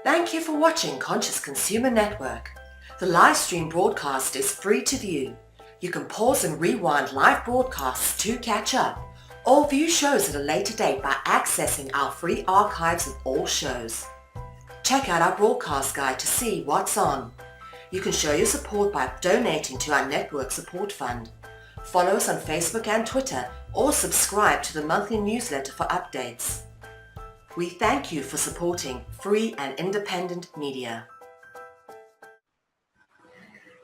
Thank you for watching Conscious Consumer Network. The live stream broadcast is free to view. You can pause and rewind live broadcasts to catch up, or view shows at a later date by accessing our free archives of all shows. Check out our broadcast guide to see what's on. You can show your support by donating to our network support fund. Follow us on Facebook and Twitter, or subscribe to the monthly newsletter for updates. We thank you for supporting free and independent media.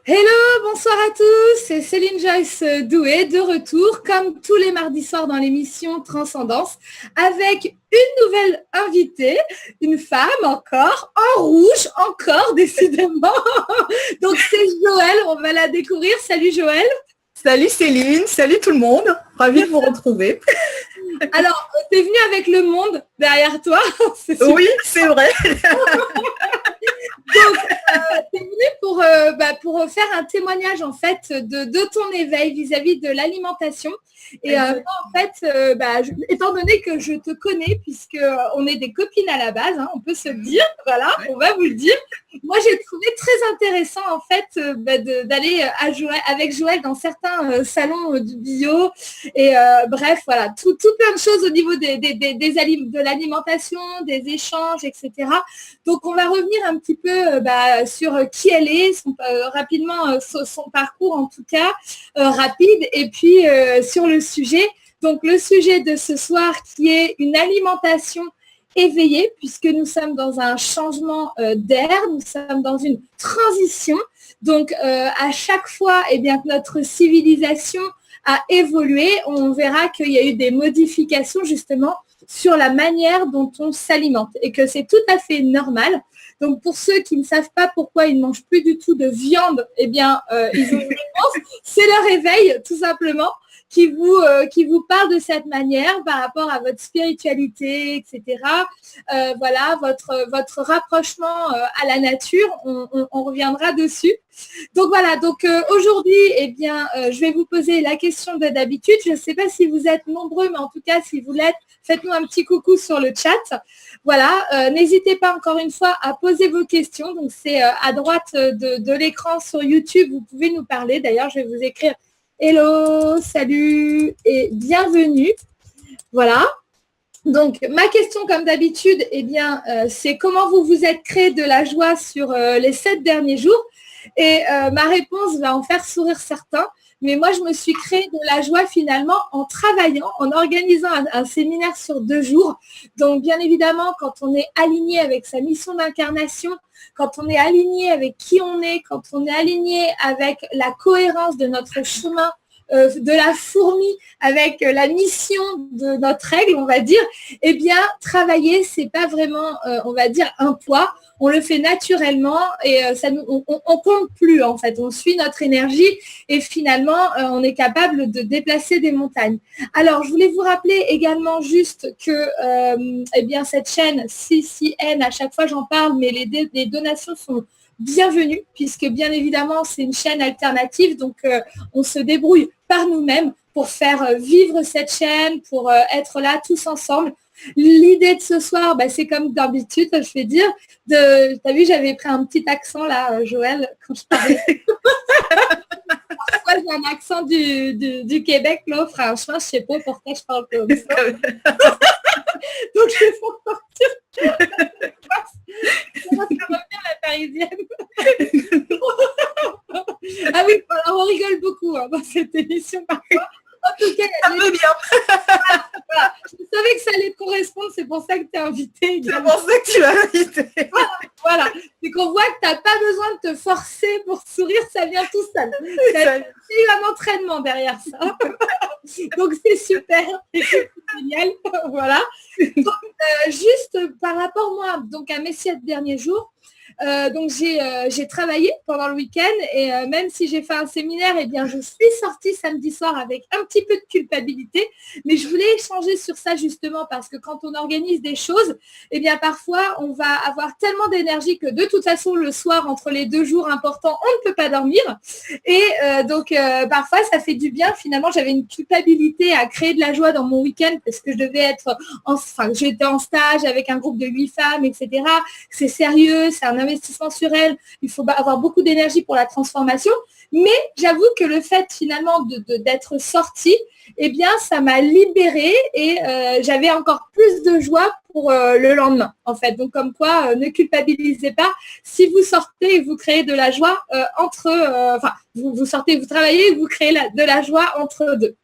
Hello, bonsoir à tous, c'est Céline Joyce Doué de retour comme tous les mardis soirs dans l'émission Transcendance avec une nouvelle invitée, une femme encore, en rouge, encore décidément. Donc c'est Joëlle, on va la découvrir. Salut Joëlle. Salut Céline, salut tout le monde, ravie de vous retrouver. Alors, tu es venue avec le monde derrière toi. Oui, c'est vrai. Donc, tu es venue pour faire un témoignage en fait de ton éveil vis-à-vis de l'alimentation. Et moi, en fait, étant donné que je te connais, puisqu'on est des copines à la base, hein, on peut se le dire, voilà, on va vous le dire. Moi, j'ai trouvé très intéressant en fait d'aller avec Joëlle dans certains salons du bio. Et bref, voilà, tout plein de choses au niveau de l'alimentation, des échanges, etc. Donc, on va revenir un petit peu sur qui elle est, rapidement son parcours en tout cas, rapide, et puis sur le sujet. Donc, le sujet de ce soir qui est une alimentation éveillée, puisque nous sommes dans un changement d'air, nous sommes dans une transition. Donc, à chaque fois, eh bien, que notre civilisation a évolué, on verra qu'il y a eu des modifications justement sur la manière dont on s'alimente et que c'est tout à fait normal. Donc, pour ceux qui ne savent pas pourquoi ils ne mangent plus du tout de viande, eh bien, ils ont une réponse. C'est leur éveil, tout simplement, qui vous parle de cette manière par rapport à votre spiritualité, etc. Voilà, votre rapprochement à la nature, on reviendra dessus. Donc voilà, aujourd'hui, eh bien, je vais vous poser la question d'habitude. Je ne sais pas si vous êtes nombreux, mais en tout cas, si vous l'êtes, faites-nous un petit coucou sur le chat. Voilà, n'hésitez pas encore une fois à poser vos questions. Donc c'est à droite de l'écran sur YouTube, vous pouvez nous parler. D'ailleurs, je vais vous écrire hello, salut et bienvenue. Voilà. Donc, ma question, comme d'habitude, eh bien, c'est comment vous vous êtes créé de la joie sur les 7 derniers jours. Et ma réponse va en faire sourire certains. Mais moi, je me suis créé de la joie finalement en travaillant, en organisant un séminaire sur 2 jours. Donc, bien évidemment, quand on est aligné avec sa mission d'incarnation, quand on est aligné avec qui on est, quand on est aligné avec la cohérence de notre chemin, de la fourmi avec la mission de notre aigle, on va dire, eh bien, travailler, c'est pas vraiment, on va dire, un poids. On le fait naturellement et on compte plus, en fait. On suit notre énergie et finalement, on est capable de déplacer des montagnes. Alors, je voulais vous rappeler également juste que, eh bien, cette chaîne CCN, à chaque fois j'en parle, mais les donations sont bienvenue, puisque bien évidemment c'est une chaîne alternative, donc on se débrouille par nous-mêmes pour faire vivre cette chaîne, pour être là tous ensemble. L'idée de ce soir, c'est comme d'habitude, je vais dire, t'as vu, j'avais pris un petit accent là, Joëlle, quand je parlais. Parfois j'ai un accent du Québec, là, franchement, je sais pas pourquoi je parle comme ça. Donc je vais faire sortir. Ça revient la parisienne. Ah oui, alors on rigole beaucoup dans cette émission parfois. En tout cas, ça veut bien. Voilà. Je savais que ça allait te correspondre, c'est pour ça que tu es invitée. C'est pour ça que tu m'as invitée. Voilà. C'est qu'on voit que tu n'as pas besoin de te forcer pour sourire, ça vient tout seul. C'est un entraînement derrière ça. Donc c'est super, c'est génial. Voilà. Donc, juste par rapport moi, donc à mes 7 derniers jours, donc j'ai travaillé pendant le week-end et même si j'ai fait un séminaire, eh bien je suis sortie samedi soir avec un petit peu de culpabilité, mais je voulais échanger sur ça justement parce que quand on organise des choses, eh bien parfois on va avoir tellement d'énergie que de toute façon le soir entre les 2 jours importants, on ne peut pas dormir et donc parfois ça fait du bien. Finalement j'avais une culpabilité à créer de la joie dans mon week-end parce que je devais être, j'étais en stage avec un groupe de 8 femmes, etc. C'est sérieux, c'est un investissement sur elles. Il faut avoir beaucoup d'énergie pour la transformation. Mais j'avoue que le fait finalement d'être sortie, eh bien, ça m'a libérée et j'avais encore plus de joie pour le lendemain, en fait. Donc, comme quoi, ne culpabilisez pas. Si vous sortez et vous créez de la joie vous sortez, vous travaillez et vous créez de la joie entre deux.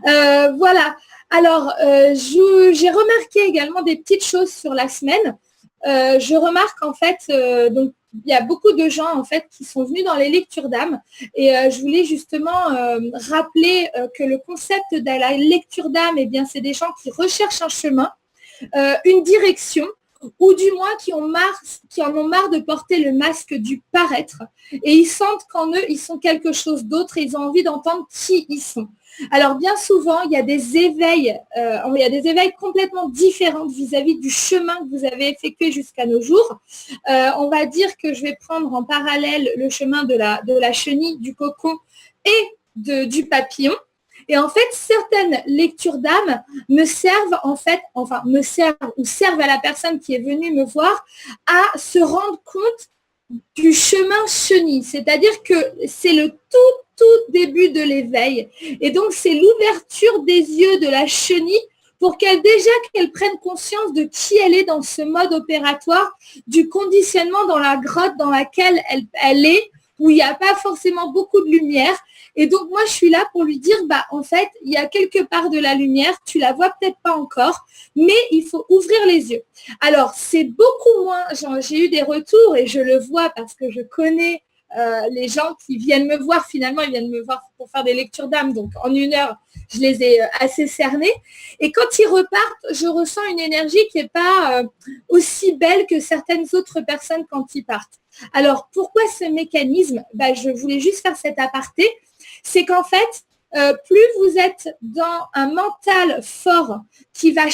Voilà. Alors, j'ai remarqué également des petites choses sur la semaine. Je remarque en fait, donc il y a beaucoup de gens en fait qui sont venus dans les lectures d'âme et je voulais justement rappeler que le concept de la lecture d'âme, eh bien, c'est des gens qui recherchent un chemin, une direction, ou du moins qui en ont marre de porter le masque du paraître et ils sentent qu'en eux, ils sont quelque chose d'autre et ils ont envie d'entendre qui ils sont. Alors bien souvent, il y a des éveils complètement différents vis-à-vis du chemin que vous avez effectué jusqu'à nos jours. On va dire que je vais prendre en parallèle le chemin de la chenille, du cocon et du papillon. Et en fait, certaines lectures d'âme servent à la personne qui est venue me voir à se rendre compte du chemin chenille. C'est-à-dire que c'est le tout début de l'éveil. Et donc, c'est l'ouverture des yeux de la chenille pour qu'elle prenne conscience de qui elle est dans ce mode opératoire, du conditionnement dans la grotte dans laquelle elle est, où il n'y a pas forcément beaucoup de lumière. Et donc, moi, je suis là pour lui dire, en fait, il y a quelque part de la lumière, tu la vois peut-être pas encore, mais il faut ouvrir les yeux. Alors, c'est beaucoup moins, j'ai eu des retours et je le vois parce que je connais les gens qui viennent me voir, finalement, ils viennent me voir pour faire des lectures d'âme. Donc, en 1 heure, je les ai assez cernés. Et quand ils repartent, je ressens une énergie qui n'est pas aussi belle que certaines autres personnes quand ils partent. Alors, pourquoi ce mécanisme ? Je voulais juste faire cet aparté. C'est qu'en fait, plus vous êtes dans un mental fort qui va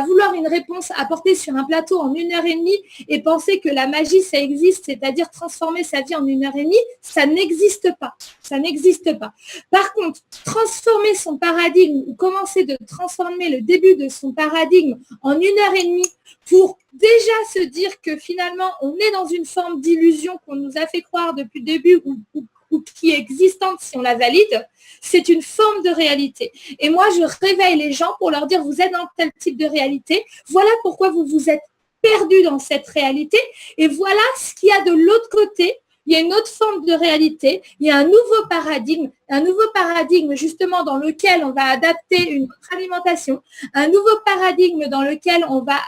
vouloir une réponse apportée sur un plateau en 1 heure et demie et penser que la magie, ça existe, c'est-à-dire transformer sa vie en 1 heure et demie, ça n'existe pas. Ça n'existe pas. Par contre, transformer son paradigme ou commencer de transformer le début de son paradigme en 1 heure et demie pour déjà se dire que finalement, on est dans une forme d'illusion qu'on nous a fait croire depuis le début ou qui est existante si on la valide, c'est une forme de réalité. Et moi, je réveille les gens pour leur dire, vous êtes dans tel type de réalité, voilà pourquoi vous vous êtes perdus dans cette réalité, et voilà ce qu'il y a de l'autre côté. Il y a une autre forme de réalité, il y a un nouveau paradigme justement dans lequel on va adapter une autre alimentation, un nouveau paradigme dans lequel on va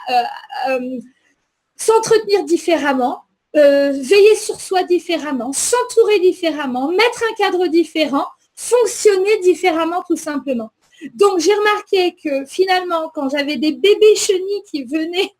s'entretenir différemment, veiller sur soi différemment, s'entourer différemment, mettre un cadre différent, fonctionner différemment tout simplement. Donc j'ai remarqué que finalement, quand j'avais des bébés chenilles qui venaient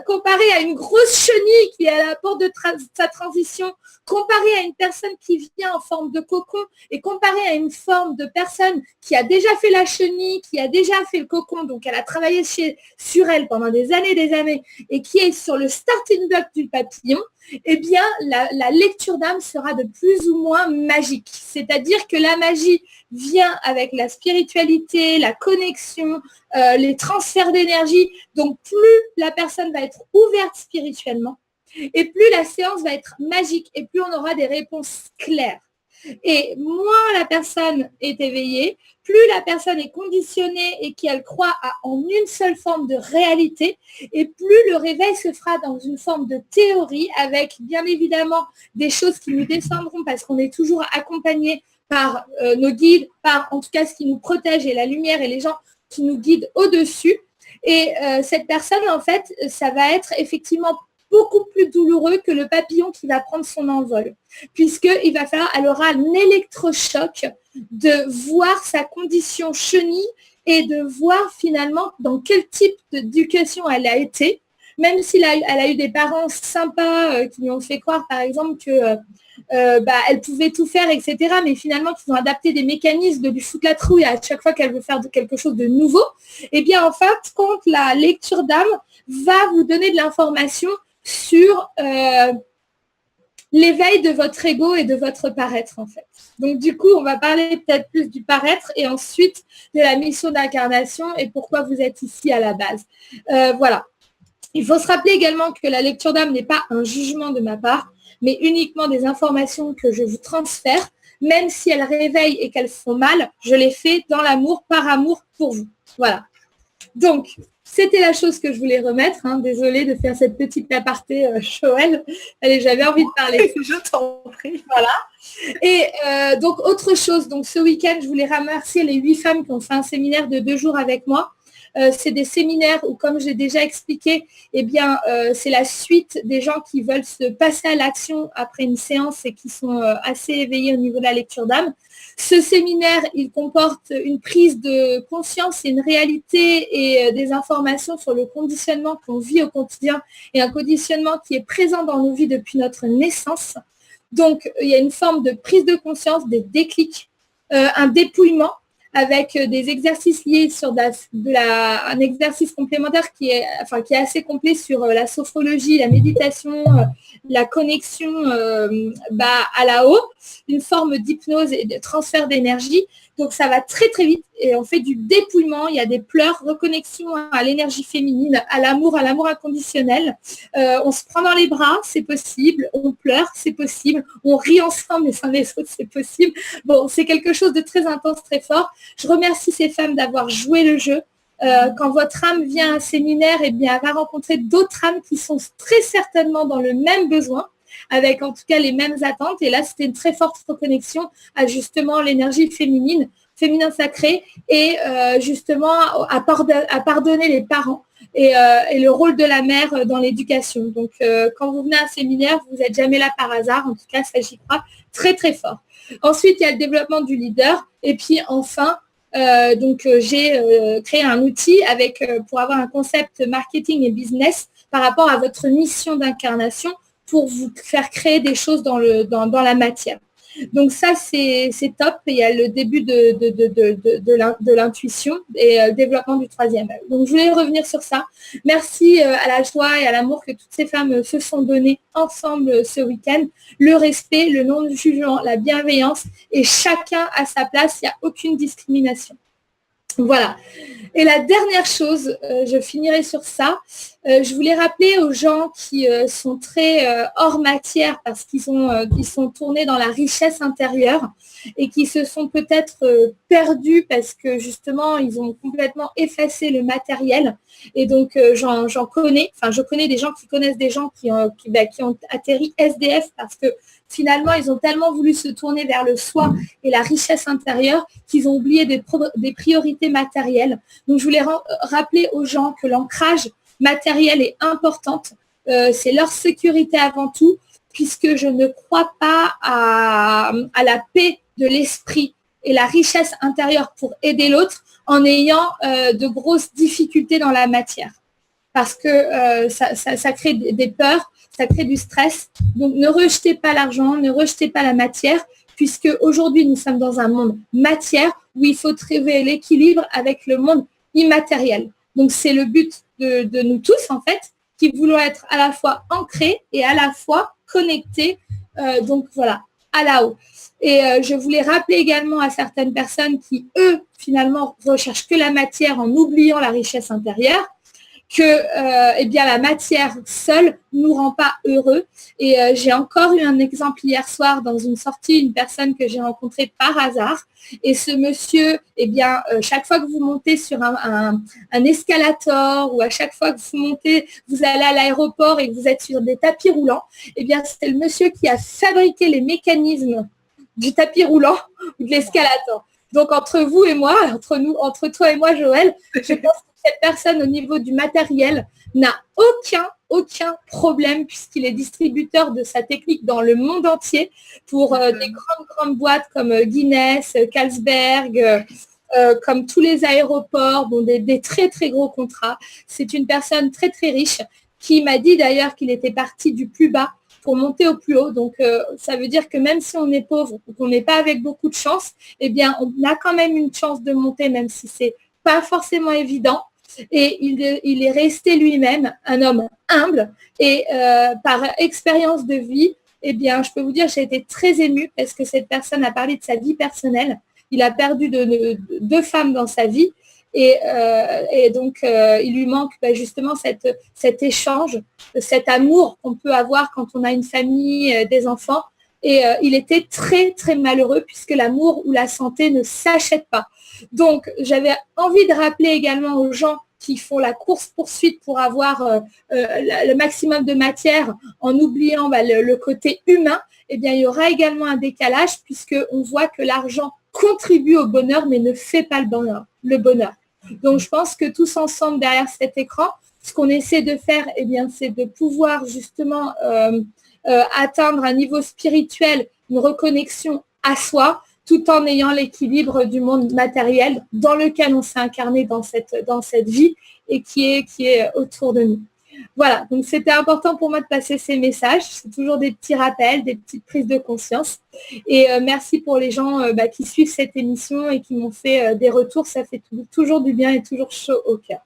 comparé à une grosse chenille qui est à la porte de sa transition, comparé à une personne qui vient en forme de cocon et comparé à une forme de personne qui a déjà fait la chenille, qui a déjà fait le cocon, donc elle a travaillé sur elle pendant des années et qui est sur le starting block du papillon, eh bien la lecture d'âme sera de plus ou moins magique. C'est-à-dire que la magie vient avec la spiritualité, la connexion, les transferts d'énergie. Donc plus la personne va être ouverte spirituellement et plus la séance va être magique et plus on aura des réponses claires. Et moins la personne est éveillée, plus la personne est conditionnée et qu'elle croit en une seule forme de réalité, et plus le réveil se fera dans une forme de théorie avec bien évidemment des choses qui nous descendront parce qu'on est toujours accompagné par nos guides, par en tout cas ce qui nous protège et la lumière et les gens qui nous guident au-dessus. Et cette personne, en fait, ça va être effectivement beaucoup plus douloureux que le papillon qui va prendre son envol, puisqu'il va falloir, elle aura un électrochoc de voir sa condition chenille et de voir finalement dans quel type d'éducation elle a été, même si elle a eu des parents sympas qui lui ont fait croire, par exemple, que elle pouvait tout faire, etc. Mais finalement, qu'ils ont adapté des mécanismes de lui foutre la trouille à chaque fois qu'elle veut faire quelque chose de nouveau. Eh bien, en fait, quand la lecture d'âme va vous donner de l'information sur l'éveil de votre ego et de votre paraître en fait. Donc du coup, on va parler peut-être plus du paraître et ensuite de la mission d'incarnation et pourquoi vous êtes ici à la base. Voilà. Il faut se rappeler également que la lecture d'âme n'est pas un jugement de ma part, mais uniquement des informations que je vous transfère. Même si elles réveillent et qu'elles font mal, je les fais dans l'amour, par amour pour vous. Voilà. Donc, c'était la chose que je voulais remettre. Désolée de faire cette petite aparté, Joël. Allez, j'avais envie de parler. Je t'en prie. Voilà. Et donc, autre chose. Donc, ce week-end, je voulais remercier les 8 femmes qui ont fait un séminaire de 2 jours avec moi. C'est des séminaires où, comme j'ai déjà expliqué, c'est la suite des gens qui veulent se passer à l'action après une séance et qui sont assez éveillés au niveau de la lecture d'âme. Ce séminaire, il comporte une prise de conscience et une réalité et des informations sur le conditionnement qu'on vit au quotidien et un conditionnement qui est présent dans nos vies depuis notre naissance. Donc, il y a une forme de prise de conscience, des déclics, un dépouillement avec des exercices liés sur un exercice complémentaire qui est assez complet sur la sophrologie, la méditation, la connexion à là-haut, une forme d'hypnose et de transfert d'énergie. Donc ça va très très vite et on fait du dépouillement, il y a des pleurs, reconnexion à l'énergie féminine, à l'amour inconditionnel. On se prend dans les bras, c'est possible, on pleure, c'est possible, on rit ensemble les uns les autres, c'est possible. Bon, c'est quelque chose de très intense, très fort. Je remercie ces femmes d'avoir joué le jeu. Quand votre âme vient à un séminaire, elle va rencontrer d'autres âmes qui sont très certainement dans le même besoin, avec en tout cas les mêmes attentes. Et là, c'était une très forte reconnexion à justement l'énergie féminin sacré et justement à pardonner les parents et le rôle de la mère dans l'éducation. Donc, quand vous venez à un séminaire, vous n'êtes jamais là par hasard. En tout cas, ça, j'y crois très, très fort. Ensuite, il y a le développement du leader. Et puis, enfin, j'ai créé un outil pour avoir un concept marketing et business par rapport à votre mission d'incarnation pour vous faire créer des choses dans la matière. Donc ça, c'est top. Il y a le début de l'intuition et le développement du 3e. Donc je voulais revenir sur ça. Merci à la joie et à l'amour que toutes ces femmes se sont données ensemble ce week-end. Le respect, le non-jugement, la bienveillance et chacun à sa place. Il n'y a aucune discrimination. Voilà. Et la dernière chose, je finirai sur ça. Je voulais rappeler aux gens qui sont très hors matière parce qu'ils sont tournés dans la richesse intérieure et qui se sont peut-être perdus parce que justement, ils ont complètement effacé le matériel. Et donc, je connais des gens qui connaissent des gens qui ont atterri SDF parce que finalement, ils ont tellement voulu se tourner vers le soi et la richesse intérieure qu'ils ont oublié des priorités matérielles. Donc, je voulais rappeler aux gens que l'ancrage matériel est importante. C'est leur sécurité avant tout, puisque je ne crois pas à la paix de l'esprit et la richesse intérieure pour aider l'autre en ayant de grosses difficultés dans la matière. Parce que ça crée des peurs, ça crée du stress. Donc, ne rejetez pas l'argent, ne rejetez pas la matière, puisque aujourd'hui, nous sommes dans un monde matière où il faut trouver l'équilibre avec le monde immatériel. Donc, c'est le but de nous tous, en fait, qui voulons être à la fois ancrés et à la fois connectés. Donc, voilà, à là-haut. Et je voulais rappeler également à certaines personnes qui, eux, finalement, recherchent que la matière en oubliant la richesse intérieure, que la matière seule ne nous rend pas heureux. Et j'ai encore eu un exemple hier soir dans une sortie, une personne que j'ai rencontrée par hasard. Et ce monsieur, chaque fois que vous montez sur un escalator ou à chaque fois que vous montez, vous allez à l'aéroport et que vous êtes sur des tapis roulants, c'est le monsieur qui a fabriqué les mécanismes du tapis roulant ou de l'escalator. Donc, entre vous et moi, entre toi et moi, Joël, je pense que cette personne, au niveau du matériel, n'a aucun problème puisqu'il est distributeur de sa technique dans le monde entier pour des grandes boîtes comme Guinness, Carlsberg, comme tous les aéroports, des très, très gros contrats. C'est une personne très, très riche qui m'a dit d'ailleurs qu'il était parti du plus bas pour monter au plus haut. Donc, ça veut dire que même si on est pauvre ou qu'on n'est pas avec beaucoup de chance, on a quand même une chance de monter, même si c'est pas forcément évident. Et il est resté lui-même un homme humble et par expérience de vie, eh bien, je peux vous dire, j'ai été très émue parce que cette personne a parlé de sa vie personnelle. Il a perdu deux femmes dans sa vie et donc il lui manque justement cet échange, cet amour qu'on peut avoir quand on a une famille, des enfants. Et il était très, très malheureux puisque l'amour ou la santé ne s'achètent pas. Donc, j'avais envie de rappeler également aux gens qui font la course-poursuite pour avoir le maximum de matière en oubliant le côté humain, eh bien, il y aura également un décalage puisqu'on voit que l'argent contribue au bonheur mais ne fait pas le bonheur. Donc, je pense que tous ensemble derrière cet écran, ce qu'on essaie de faire, eh bien, c'est de pouvoir justement atteindre un niveau spirituel, une reconnexion à soi, tout en ayant l'équilibre du monde matériel dans lequel on s'est incarné dans cette vie et qui est autour de nous. Voilà, donc c'était important pour moi de passer ces messages. C'est toujours des petits rappels, des petites prises de conscience. Et merci pour les gens qui suivent cette émission et qui m'ont fait des retours. Ça fait toujours du bien et toujours chaud au cœur.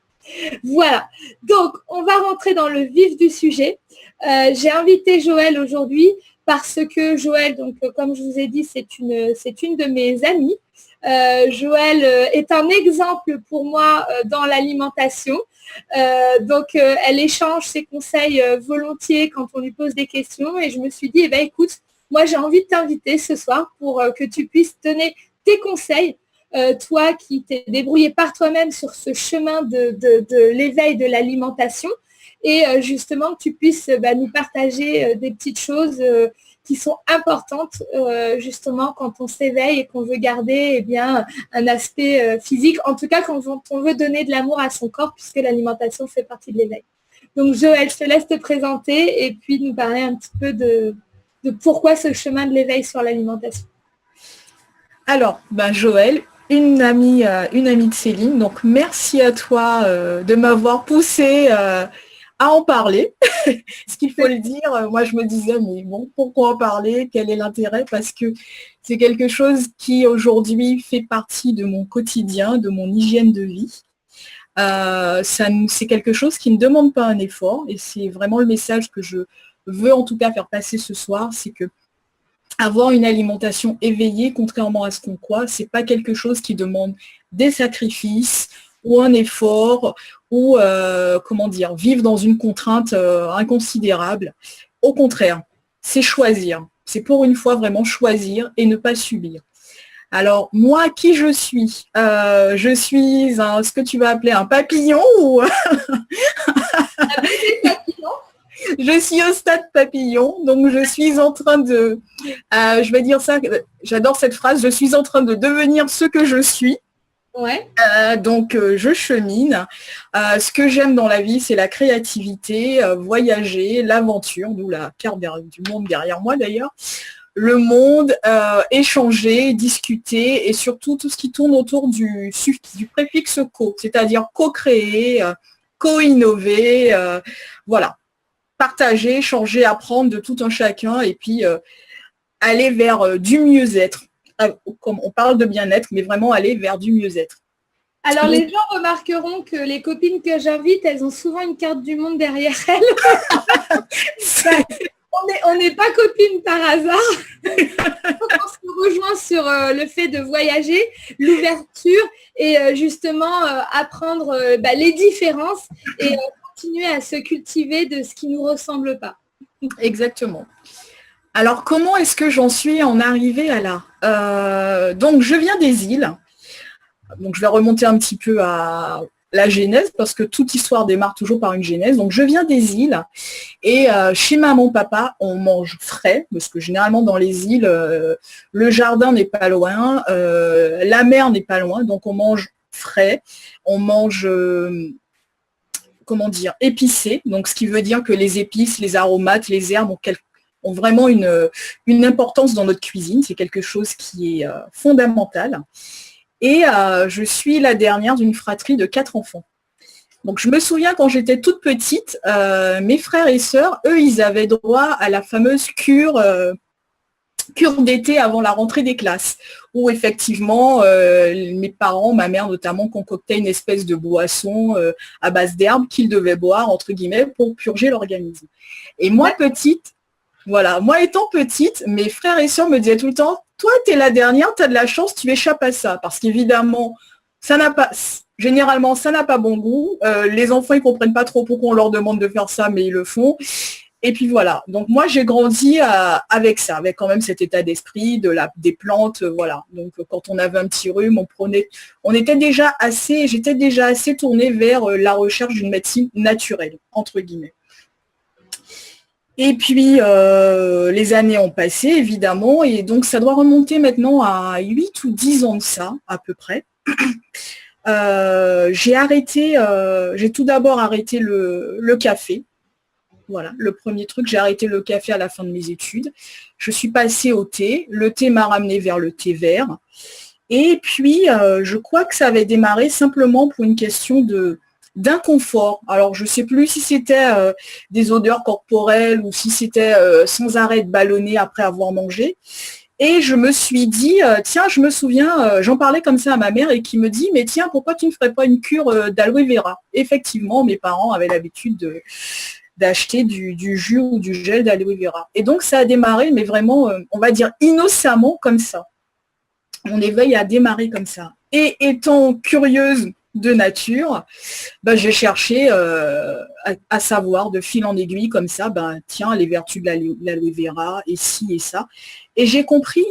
Voilà, donc on va rentrer dans le vif du sujet. J'ai invité Joëlle aujourd'hui parce que Joëlle, donc comme je vous ai dit, c'est une de mes amies. Joëlle est un exemple pour moi dans l'alimentation. Donc elle échange ses conseils volontiers quand on lui pose des questions et je me suis dit, écoute, moi j'ai envie de t'inviter ce soir pour que tu puisses donner tes conseils. Toi qui t'es débrouillé par toi-même sur ce chemin de l'éveil de l'alimentation et justement que tu puisses nous partager des petites choses qui sont importantes justement quand on s'éveille et qu'on veut garder un aspect physique, en tout cas quand on veut donner de l'amour à son corps puisque l'alimentation fait partie de l'éveil. Donc Joëlle, je te laisse te présenter et puis nous parler un petit peu de pourquoi ce chemin de l'éveil sur l'alimentation. Alors, Joëlle, une amie de Céline, donc merci à toi de m'avoir poussée à en parler. Ce qu'il faut le dire, moi je me disais, mais bon, pourquoi en parler? Quel est l'intérêt? Parce que c'est quelque chose qui aujourd'hui fait partie de mon quotidien, de mon hygiène de vie. C'est quelque chose qui ne demande pas un effort et c'est vraiment le message que je veux en tout cas faire passer ce soir, c'est que avoir une alimentation éveillée, contrairement à ce qu'on croit, c'est pas quelque chose qui demande des sacrifices ou un effort ou vivre dans une contrainte inconsidérable. Au contraire, c'est choisir. C'est pour une fois vraiment choisir et ne pas subir. Alors, moi, qui je suis? Je suis ce que tu vas appeler un papillon ou je suis au stade papillon, donc je suis en train de, je vais dire ça, j'adore cette phrase, je suis en train de devenir ce que je suis. Ouais. Donc je chemine. Ce que j'aime dans la vie, c'est la créativité, voyager, l'aventure, d'où la carte du monde derrière moi d'ailleurs. Le monde, échanger, discuter et surtout tout ce qui tourne autour du préfixe co, c'est-à-dire co-créer, co-innover, voilà. Partager, changer, apprendre de tout un chacun et puis aller vers du mieux-être. Comme on parle de bien-être, mais vraiment aller vers du mieux-être. Alors les gens remarqueront que les copines que j'invite, elles ont souvent une carte du monde derrière elles. On n'est pas copines par hasard. On se rejoint sur le fait de voyager, l'ouverture et justement apprendre les différences et continuer à se cultiver de ce qui ne nous ressemble pas. Exactement. Alors, comment est-ce que j'en suis en arrivée à là? Donc, je viens des îles. Donc, je vais remonter un petit peu à la genèse, parce que toute histoire démarre toujours par une genèse. Donc, je viens des îles. Et chez maman, papa, on mange frais, parce que généralement, dans les îles, le jardin n'est pas loin, la mer n'est pas loin. Donc, on mange frais. On mange... épicé, donc ce qui veut dire que les épices, les aromates, les herbes ont vraiment une importance dans notre cuisine, c'est quelque chose qui est fondamental. Et je suis la dernière d'une fratrie de 4 enfants. Donc je me souviens quand j'étais toute petite, mes frères et sœurs, eux, ils avaient droit à la fameuse cure d'été avant la rentrée des classes, où effectivement mes parents, ma mère notamment, concoctaient une espèce de boisson à base d'herbes qu'ils devaient boire, entre guillemets, pour purger l'organisme. Et moi, petite, Voilà, moi étant petite, mes frères et sœurs me disaient tout le temps, toi, tu es la dernière, tu as de la chance, tu échappes à ça. Parce qu'évidemment, généralement, ça n'a pas bon goût. Les enfants, ils ne comprennent pas trop pourquoi on leur demande de faire ça, mais ils le font. Et puis voilà. Donc moi, j'ai grandi avec ça, avec quand même cet état d'esprit, des plantes, voilà. Donc quand on avait un petit rhume, j'étais déjà assez tournée vers la recherche d'une médecine naturelle, entre guillemets. Et puis, les années ont passé, évidemment, et donc ça doit remonter maintenant à 8 ou 10 ans de ça, à peu près. J'ai tout d'abord arrêté le café. Voilà, le premier truc, j'ai arrêté le café à la fin de mes études. Je suis passée au thé. Le thé m'a ramené vers le thé vert. Et puis, je crois que ça avait démarré simplement pour une question d'inconfort. Alors, je ne sais plus si c'était des odeurs corporelles ou si c'était sans arrêt de ballonner après avoir mangé. Et je me suis dit, tiens, je me souviens, j'en parlais comme ça à ma mère et qui me dit, mais tiens, pourquoi tu ne ferais pas une cure d'aloe vera? Effectivement, mes parents avaient l'habitude d'acheter du jus ou du gel d'aloe vera. Et donc, ça a démarré, mais vraiment, on va dire innocemment comme ça. Mon éveil a démarré comme ça. Et étant curieuse de nature, j'ai cherché à savoir de fil en aiguille comme ça, tiens, les vertus de l'aloe vera et ci et ça. Et j'ai compris,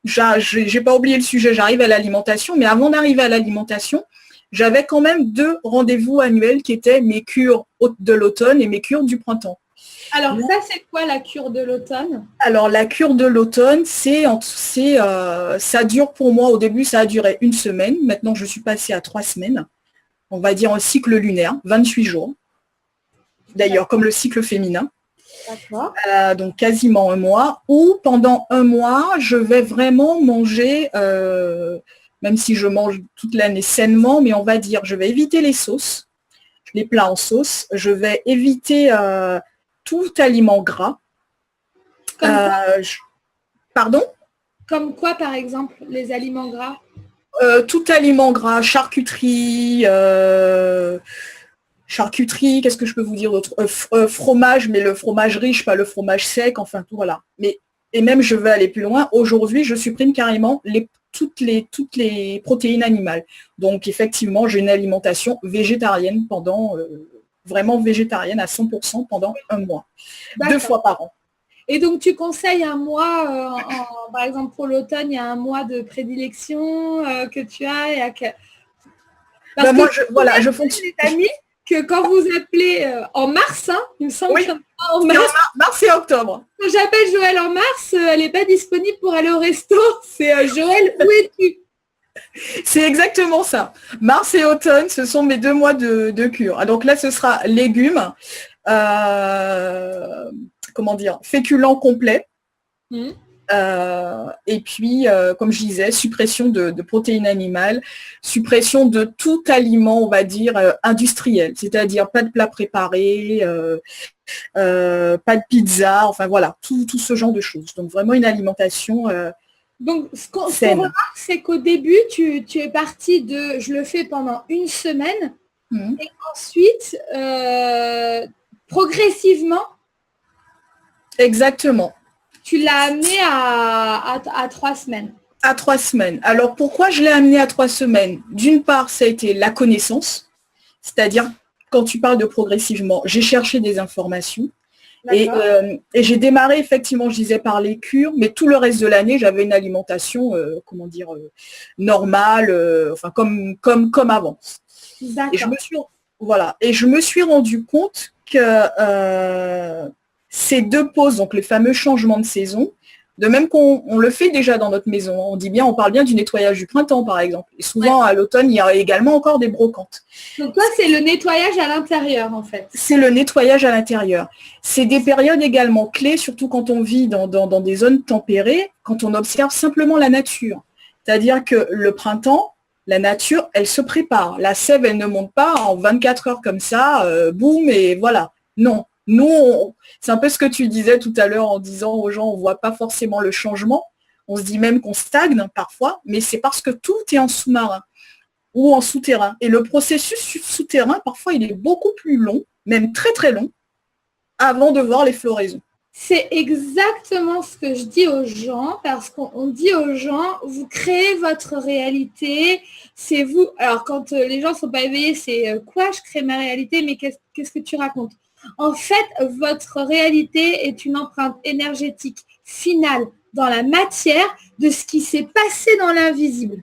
j'ai pas oublié le sujet, j'arrive à l'alimentation, mais avant d'arriver à l'alimentation, j'avais quand même 2 rendez-vous annuels qui étaient mes cures de l'automne et mes cures du printemps. Alors ça, c'est quoi la cure de l'automne? Alors la cure de l'automne, ça dure pour moi, au début ça a duré 1 semaine, maintenant je suis passée à 3 semaines, on va dire en cycle lunaire, 28 jours, d'ailleurs comme le cycle féminin. D'accord. Donc quasiment 1 mois, où pendant 1 mois, je vais vraiment manger, même si je mange toute l'année sainement, mais on va dire, je vais éviter les sauces, les plats en sauce, je vais éviter tout aliment gras. Pardon? Comme quoi, par exemple, les aliments gras? Tout aliment gras, charcuterie, qu'est-ce que je peux vous dire d'autre? Fromage, mais le fromage riche, pas le fromage sec, enfin tout, voilà. Et même, je veux aller plus loin. Aujourd'hui, je supprime carrément toutes les protéines animales. Donc, effectivement, j'ai une alimentation végétarienne vraiment végétarienne à 100% pendant 1 mois. D'accord. 2 fois par an. Et donc, tu conseilles un mois, par exemple, pour l'automne, il y a un mois de prédilection que tu as. Moi, je fonctionne. Les amis, que quand vous appelez en mars, il me semble oui, en mars et octobre. Quand j'appelle Joël en mars, elle n'est pas disponible pour aller au resto. C'est Joël, où es-tu? C'est exactement ça. Mars et automne, ce sont mes 2 mois de cure. Donc là, ce sera légumes, féculents complets. Et puis, comme je disais, suppression de protéines animales, suppression de tout aliment, on va dire, industriel, c'est-à-dire pas de plats préparés, pas de pizza, enfin voilà, tout ce genre de choses. Donc vraiment une alimentation donc ce qu'on remarque, c'est qu'au début, tu es parti de je le fais pendant 1 semaine, et ensuite, progressivement, exactement. Tu l'as amené à 3 semaines. À 3 semaines. Alors, pourquoi je l'ai amené à 3 semaines? D'une part, ça a été la connaissance. C'est-à-dire, quand tu parles de progressivement, j'ai cherché des informations. Et j'ai démarré, effectivement, je disais, par les cures, mais tout le reste de l'année, j'avais une alimentation, normale, comme avant. Et je me suis rendu compte que ces 2 pauses, donc les fameux changements de saison, de même qu'on le fait déjà dans notre maison, on parle bien du nettoyage du printemps par exemple. Et souvent à l'automne, il y a également encore des brocantes. Donc toi, c'est le nettoyage à l'intérieur en fait. C'est le nettoyage à l'intérieur. C'est des périodes également clés, surtout quand on vit dans des zones tempérées, quand on observe simplement la nature. C'est-à-dire que le printemps, la nature, elle se prépare. La sève, elle ne monte pas en 24 heures comme ça, boum, et voilà. Non. Nous, c'est un peu ce que tu disais tout à l'heure en disant aux gens, on ne voit pas forcément le changement. On se dit même qu'on stagne parfois, mais c'est parce que tout est en sous-marin ou en souterrain. Et le processus souterrain, parfois, il est beaucoup plus long, même très très long, avant de voir les floraisons. C'est exactement ce que je dis aux gens, parce qu'on dit aux gens, vous créez votre réalité, c'est vous. Alors quand les gens ne sont pas éveillés, c'est quoi, je crée ma réalité, mais qu'est-ce que tu racontes? En fait, votre réalité est une empreinte énergétique finale dans la matière de ce qui s'est passé dans l'invisible.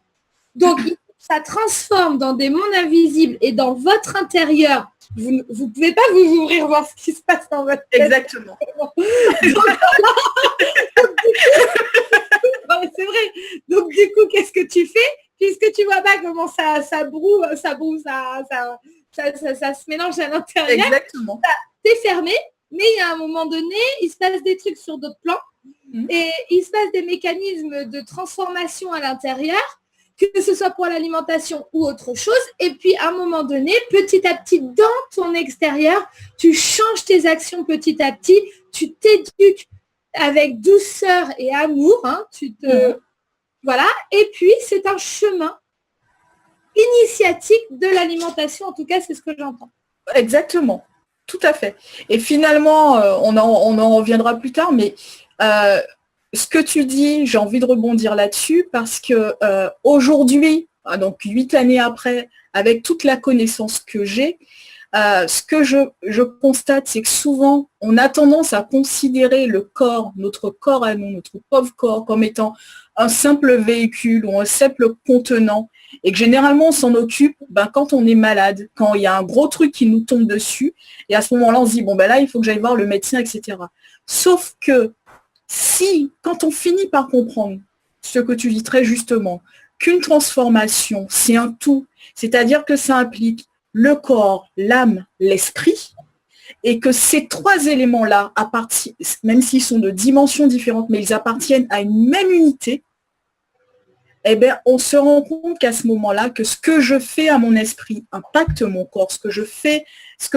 Donc, ça transforme dans des mondes invisibles et dans votre intérieur. Vous ne pouvez pas vous ouvrir, voir ce qui se passe dans votre tête. Exactement. C'est vrai. Donc, du coup, qu'est-ce que tu fais? Puisque tu vois pas comment ça broue, ça se mélange à l'intérieur. Exactement. T'es fermé, mais il y a un moment donné, il se passe des trucs sur d'autres plans et il se passe des mécanismes de transformation à l'intérieur, que ce soit pour l'alimentation ou autre chose. Et puis, à un moment donné, petit à petit, dans ton extérieur, tu changes tes actions petit à petit, tu t'éduques avec douceur et amour. Voilà. Et puis, c'est un chemin initiatique de l'alimentation. En tout cas, c'est ce que j'entends. Exactement. Tout à fait. Et finalement, on en reviendra plus tard, mais ce que tu dis, j'ai envie de rebondir là-dessus parce que aujourd'hui, donc 8 années après, avec toute la connaissance que j'ai, ce que je constate, c'est que souvent, on a tendance à considérer le corps, notre corps à nous, notre pauvre corps, comme étant un simple véhicule ou un simple contenant, et que généralement, on s'en occupe quand on est malade, quand il y a un gros truc qui nous tombe dessus, et à ce moment-là, on se dit, là, il faut que j'aille voir le médecin, etc. Sauf que quand on finit par comprendre ce que tu dis très justement, qu'une transformation, c'est un tout, c'est-à-dire que ça implique le corps, l'âme, l'esprit, et que ces 3 éléments-là, même s'ils sont de dimensions différentes, mais ils appartiennent à une même unité, on se rend compte qu'à ce moment-là, que ce que je fais à mon esprit impacte mon corps, ce que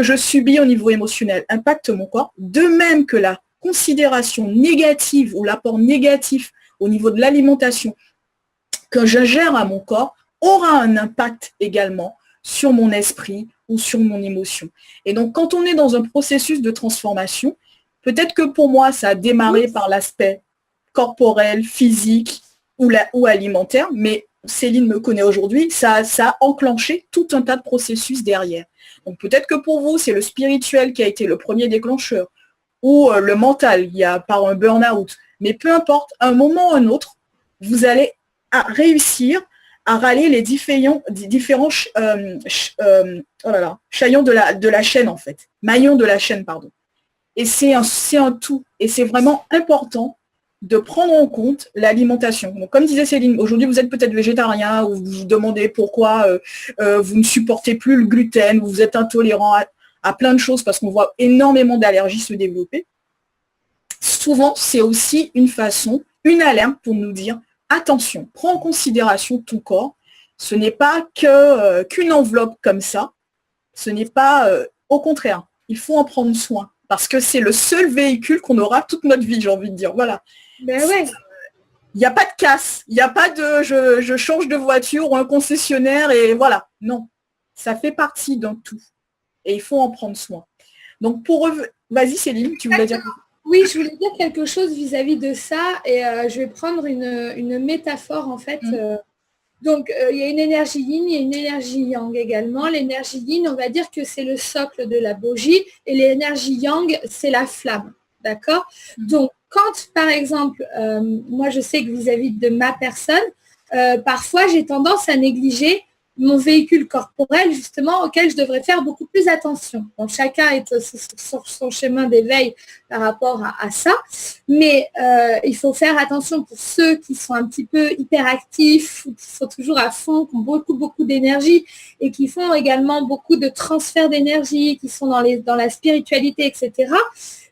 je subis au niveau émotionnel impacte mon corps, de même que la considération négative ou l'apport négatif au niveau de l'alimentation que je gère à mon corps aura un impact également sur mon esprit ou sur mon émotion. Et donc, quand on est dans un processus de transformation, peut-être que pour moi, ça a démarré par l'aspect corporel, physique ou alimentaire, mais Céline me connaît aujourd'hui, ça a enclenché tout un tas de processus derrière. Donc, peut-être que pour vous, c'est le spirituel qui a été le premier déclencheur, ou le mental, par un burn-out. Mais peu importe, à un moment ou un autre, vous allez réussir à râler les différents chaillons de la chaîne, en fait. Maillons de la chaîne, pardon. Et c'est un tout. Et c'est vraiment important de prendre en compte l'alimentation. Donc, comme disait Céline, aujourd'hui, vous êtes peut-être végétarien, ou vous vous demandez pourquoi vous ne supportez plus le gluten, vous êtes intolérant à plein de choses parce qu'on voit énormément d'allergies se développer. Souvent, c'est aussi une alerte pour nous dire, attention, prends en considération ton corps. Ce n'est pas qu'une enveloppe comme ça. Ce n'est pas, au contraire, il faut en prendre soin parce que c'est le seul véhicule qu'on aura toute notre vie, j'ai envie de dire. Voilà. Ben ouais. Il n'y a pas de casse, il n'y a pas de je change de voiture ou un concessionnaire et voilà. Non, ça fait partie d'un tout. Et il faut en prendre soin. Donc, vas-y Céline, tu voulais dire quelque chose? Oui, je voulais dire quelque chose vis-à-vis de ça et je vais prendre une métaphore en fait. Donc, il y a une énergie yin et une énergie yang également. L'énergie yin, on va dire que c'est le socle de la bougie et l'énergie yang, c'est la flamme. D'accord? Donc, quand, par exemple, moi, je sais que vis-à-vis de ma personne, parfois, j'ai tendance à négliger mon véhicule corporel, justement, auquel je devrais faire beaucoup plus attention. Donc, chacun est sur son chemin d'éveil par rapport à ça. Mais il faut faire attention pour ceux qui sont un petit peu hyperactifs, ou qui sont toujours à fond, qui ont beaucoup, beaucoup d'énergie et qui font également beaucoup de transfert d'énergie, qui sont dans la spiritualité, etc.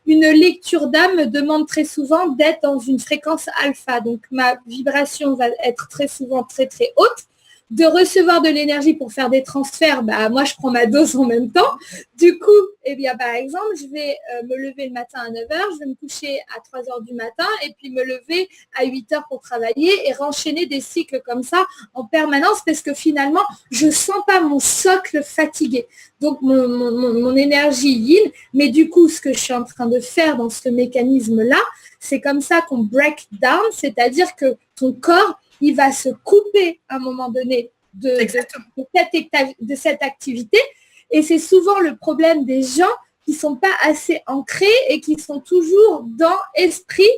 Une lecture d'âme me demande très souvent d'être dans une fréquence alpha. Donc, ma vibration va être très souvent très, très haute. de recevoir de l'énergie pour faire des transferts, moi, je prends ma dose en même temps. Du coup, par exemple, je vais me lever le matin à 9 heures, je vais me coucher à 3 heures du matin et puis me lever à 8 heures pour travailler et renchaîner des cycles comme ça en permanence parce que finalement, je ne sens pas mon socle fatigué. Donc, mon énergie yin, mais du coup, ce que je suis en train de faire dans ce mécanisme-là, c'est comme ça qu'on break down, c'est-à-dire que ton corps, il va se couper à un moment donné de cette activité. Et c'est souvent le problème des gens qui ne sont pas assez ancrés et qui sont toujours dans esprit.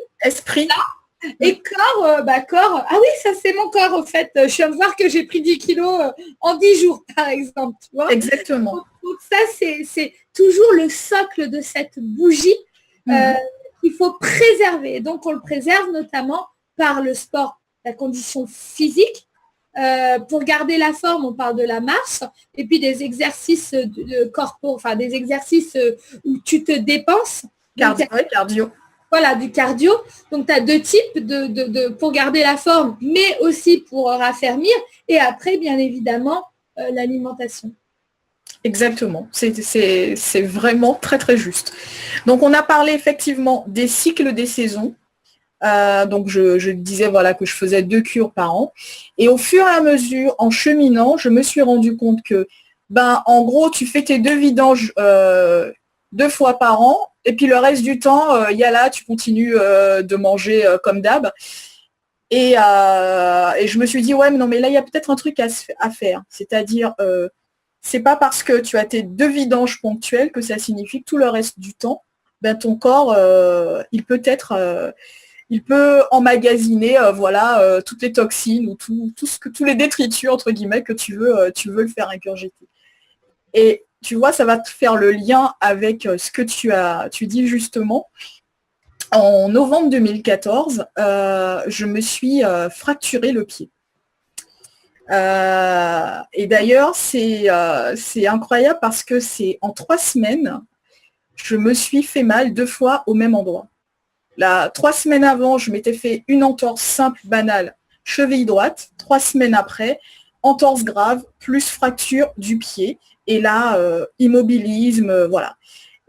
Et corps, corps, ah oui, ça c'est mon corps, au fait. Je viens de voir que j'ai pris 10 kilos en 10 jours, par exemple. Tu vois. Exactement. Donc ça, c'est toujours le socle de cette bougie qu'il faut préserver. Donc, on le préserve notamment par le sport, la condition physique. Pour garder la forme, on parle de la marche et puis des exercices de corpo, enfin des exercices où tu te dépenses. Cardio. Voilà, du cardio. Donc, tu as 2 types pour garder la forme, mais aussi pour raffermir. Et après, bien évidemment, l'alimentation. Exactement, c'est vraiment très très juste. Donc on a parlé effectivement des cycles des saisons. Donc je disais voilà que je faisais 2 cures par an. Et au fur et à mesure, en cheminant, je me suis rendu compte que en gros, tu fais tes 2 vidanges 2 fois par an, et puis le reste du temps, tu continues de manger comme d'hab. Et je me suis dit, ouais, mais non, mais là, il y a peut-être un truc à faire. C'est-à-dire, c'est pas parce que tu as tes 2 vidanges ponctuelles que ça signifie que tout le reste du temps, ton corps, il peut emmagasiner toutes les toxines ou tous les détritus entre guillemets que tu veux le faire ingurgiter. Et tu vois, ça va te faire le lien avec ce que tu dis justement. En novembre 2014, je me suis fracturé le pied. Et d'ailleurs, c'est incroyable parce que c'est en 3 semaines, je me suis fait mal 2 fois au même endroit. 3 semaines avant, je m'étais fait une entorse simple, banale, cheville droite. 3 semaines après, entorse grave, plus fracture du pied. Et là, immobilisme, voilà.